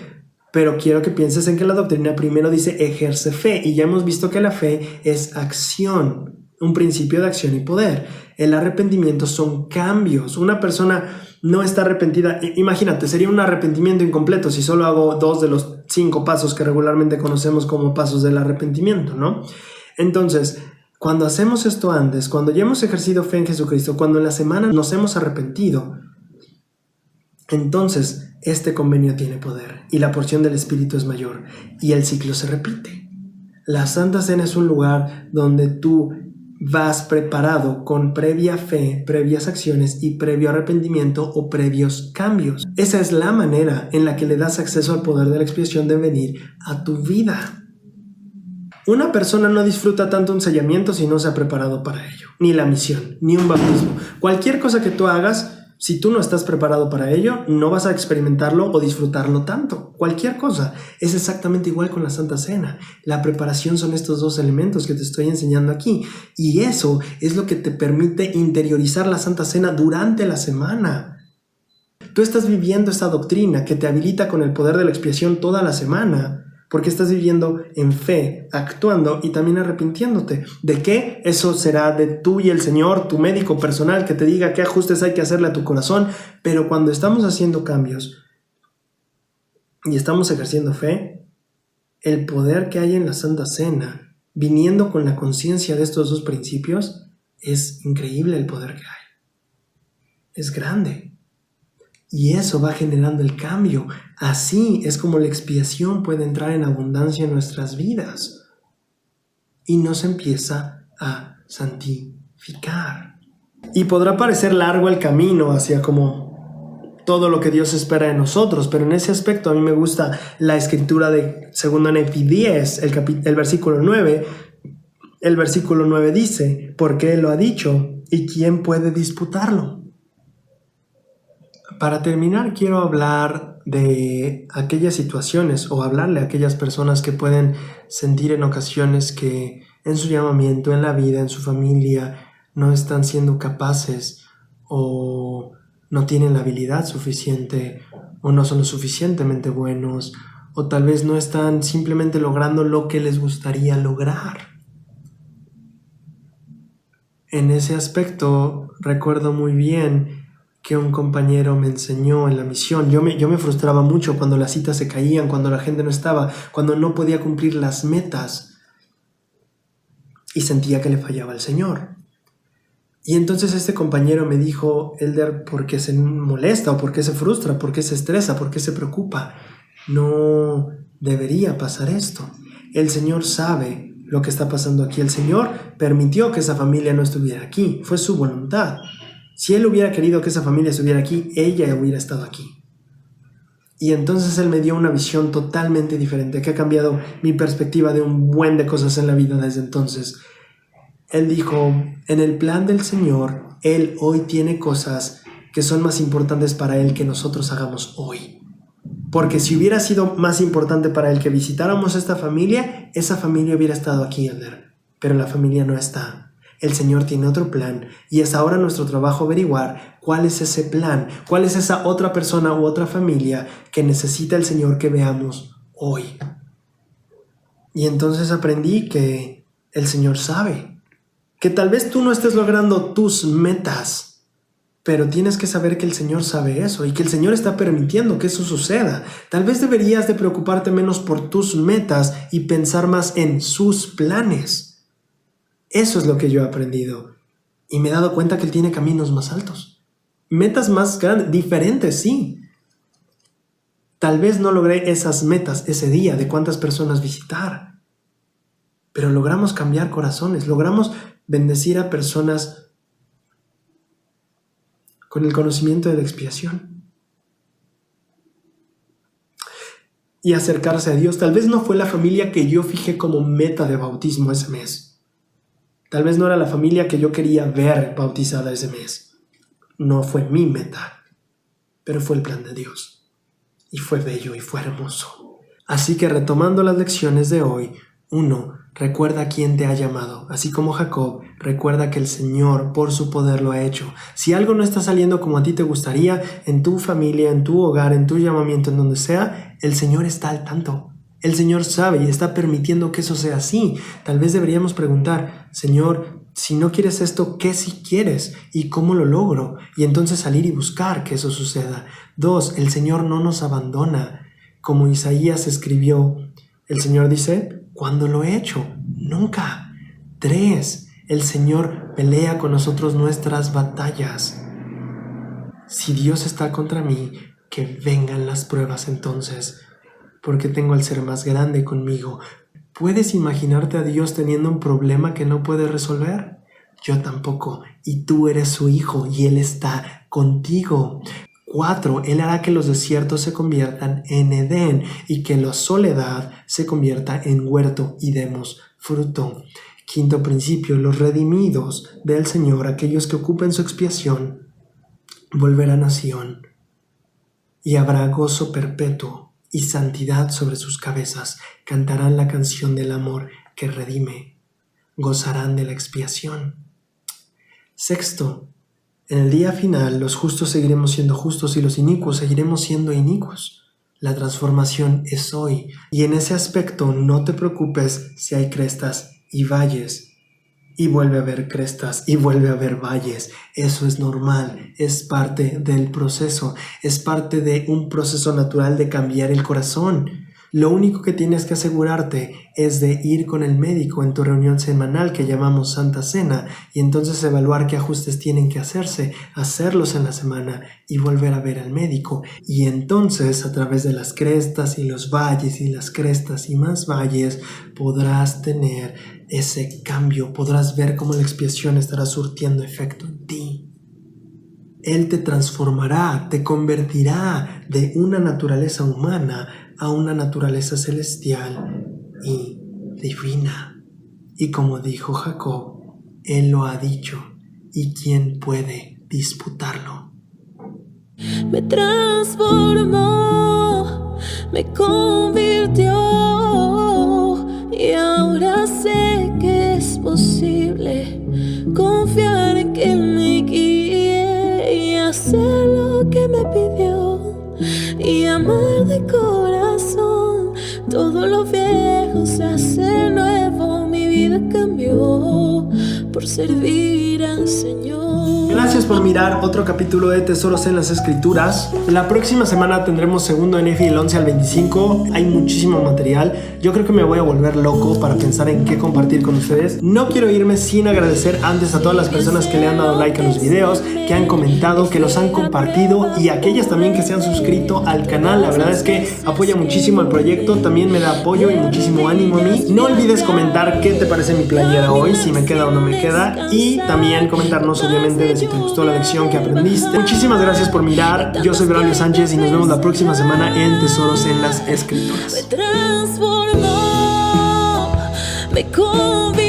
Pero quiero que pienses en que la doctrina primero dice ejerce fe. Y ya hemos visto que la fe es acción. Un principio de acción y poder. El arrepentimiento son cambios. Una persona no está arrepentida. Imagínate, sería un arrepentimiento incompleto si solo hago 2 de los 5 pasos que regularmente conocemos como pasos del arrepentimiento, ¿no? Entonces, cuando hacemos esto antes, cuando ya hemos ejercido fe en Jesucristo, cuando en la semana nos hemos arrepentido, entonces este convenio tiene poder y la porción del Espíritu es mayor y el ciclo se repite. La Santa Cena es un lugar donde tú vas preparado con previa fe, previas acciones y previo arrepentimiento o previos cambios. Esa es la manera en la que le das acceso al poder de la expiación de venir a tu vida. Una persona no disfruta tanto un sellamiento si no se ha preparado para ello, ni la misión, ni un bautismo. Cualquier cosa que tú hagas, si tú no estás preparado para ello, no vas a experimentarlo o disfrutarlo tanto. Cualquier cosa. Es exactamente igual con la Santa Cena. La preparación son estos dos elementos que te estoy enseñando aquí. Y eso es lo que te permite interiorizar la Santa Cena durante la semana. Tú estás viviendo esta doctrina que te habilita con el poder de la expiación toda la semana, porque estás viviendo en fe, actuando y también arrepintiéndote. ¿De qué? Eso será de tú y el Señor, tu médico personal, que te diga qué ajustes hay que hacerle a tu corazón. Pero cuando estamos haciendo cambios y estamos ejerciendo fe, el poder que hay en la Santa Cena, viniendo con la conciencia de estos dos principios, es increíble el poder que hay. Es grande. Y eso va generando el cambio. Así es como la expiación puede entrar en abundancia en nuestras vidas y nos empieza a santificar. Y podrá parecer largo el camino hacia como todo lo que Dios espera de nosotros, pero en ese aspecto a mí me gusta la escritura de 2 Nefi 10, el versículo 9. El versículo 9 dice: porque Él lo ha dicho, ¿y quién puede disputarlo? Para terminar, quiero hablar de aquellas situaciones o hablarle a aquellas personas que pueden sentir en ocasiones que en su llamamiento, en la vida, en su familia, no están siendo capaces o no tienen la habilidad suficiente o no son lo suficientemente buenos o tal vez no están simplemente logrando lo que les gustaría lograr. En ese aspecto recuerdo muy bien que un compañero me enseñó en la misión. Yo me frustraba mucho cuando las citas se caían, cuando la gente no estaba, cuando no podía cumplir las metas y sentía que le fallaba al Señor. Y entonces este compañero me dijo: Elder, ¿por qué se molesta o por qué se frustra? ¿Por qué se estresa? ¿Por qué se preocupa? No debería pasar esto. El Señor sabe lo que está pasando aquí. El Señor permitió que esa familia no estuviera aquí. Fue su voluntad. Si Él hubiera querido que esa familia estuviera aquí, ella hubiera estado aquí. Y entonces Él me dio una visión totalmente diferente, que ha cambiado mi perspectiva de un buen de cosas en la vida desde entonces. Él dijo: en el plan del Señor, Él hoy tiene cosas que son más importantes para Él que nosotros hagamos hoy. Porque si hubiera sido más importante para Él que visitáramos esta familia, esa familia hubiera estado aquí, Elder. Pero la familia no está. El Señor tiene otro plan y es ahora nuestro trabajo averiguar cuál es ese plan, cuál es esa otra persona u otra familia que necesita el Señor que veamos hoy. Y entonces aprendí que el Señor sabe, que tal vez tú no estés logrando tus metas, pero tienes que saber que el Señor sabe eso y que el Señor está permitiendo que eso suceda. Tal vez deberías de preocuparte menos por tus metas y pensar más en sus planes. Eso es lo que yo he aprendido y me he dado cuenta que Él tiene caminos más altos, metas más grandes, diferentes, sí. Tal vez no logré esas metas ese día de cuántas personas visitar, pero logramos cambiar corazones, logramos bendecir a personas con el conocimiento de la expiación y acercarse a Dios. Tal vez no fue la familia que yo fijé como meta de bautismo ese mes. Tal vez no era la familia que yo quería ver bautizada ese mes. No fue mi meta, pero fue el plan de Dios. Y fue bello y fue hermoso. Así que retomando las lecciones de hoy, 1. Recuerda quién te ha llamado. Así como Jacob, recuerda que el Señor por su poder lo ha hecho. Si algo no está saliendo como a ti te gustaría, en tu familia, en tu hogar, en tu llamamiento, en donde sea, el Señor está al tanto. El Señor sabe y está permitiendo que eso sea así. Tal vez deberíamos preguntar: Señor, si no quieres esto, ¿qué sí quieres? ¿Y cómo lo logro? Y entonces salir y buscar que eso suceda. 2. El Señor no nos abandona. Como Isaías escribió, el Señor dice: ¿cuándo lo he hecho? Nunca. 3. El Señor pelea con nosotros nuestras batallas. Si Dios está contra mí, que vengan las pruebas entonces, porque tengo al ser más grande conmigo. ¿Puedes imaginarte a Dios teniendo un problema que no puede resolver? Yo tampoco, y tú eres su hijo y Él está contigo. 4. Él hará que los desiertos se conviertan en Edén y que la soledad se convierta en huerto y demos fruto. 5. principio, los redimidos del Señor, aquellos que ocupen su expiación, volverán a Sión y habrá gozo perpetuo y santidad sobre sus cabezas. Cantarán la canción del amor que redime, gozarán de la expiación. 6. En el día final, los justos seguiremos siendo justos y los inicuos seguiremos siendo inicuos. La transformación es hoy, y en ese aspecto no te preocupes si hay crestas y valles. Y vuelve a haber crestas y vuelve a haber valles. Eso es normal, es parte del proceso, es parte de un proceso natural de cambiar el corazón. Lo único que tienes que asegurarte es de ir con el médico en tu reunión semanal que llamamos Santa Cena y entonces evaluar qué ajustes tienen que hacerse, hacerlos en la semana y volver a ver al médico. Y entonces a través de las crestas y los valles y las crestas y más valles podrás tener ese cambio, podrás ver cómo la expiación estará surtiendo efecto en ti. Él te transformará, te convertirá de una naturaleza humana a una naturaleza celestial y divina. Y como dijo Jacob, Él lo ha dicho, ¿y quién puede disputarlo? Me transformó, me convirtió y ahora sé que es posible confiar en que Él me guíe y hacer lo que me pidió y amar de corazón. Todo lo viejo se hace nuevo, mi vida cambió por servir al Señor. Gracias por mirar otro capítulo de Tesoros en las Escrituras. La próxima semana tendremos segundo de Nefi del 11 al 25. Hay muchísimo material. Yo creo que me voy a volver loco para pensar en qué compartir con ustedes. No quiero irme sin agradecer antes a todas las personas que le han dado like a los videos, que han comentado, que los han compartido y aquellas también que se han suscrito al canal. La verdad es que apoya muchísimo el proyecto, también me da apoyo y muchísimo ánimo a mí. No olvides comentar qué te parece mi playera hoy, si me queda o no me queda, y también comentarnos obviamente de si te gustó la lección que aprendiste. Muchísimas gracias por mirar. Yo soy Braulio Sánchez y nos vemos la próxima semana en Tesoros en las Escrituras. Me transformó, me convirtió.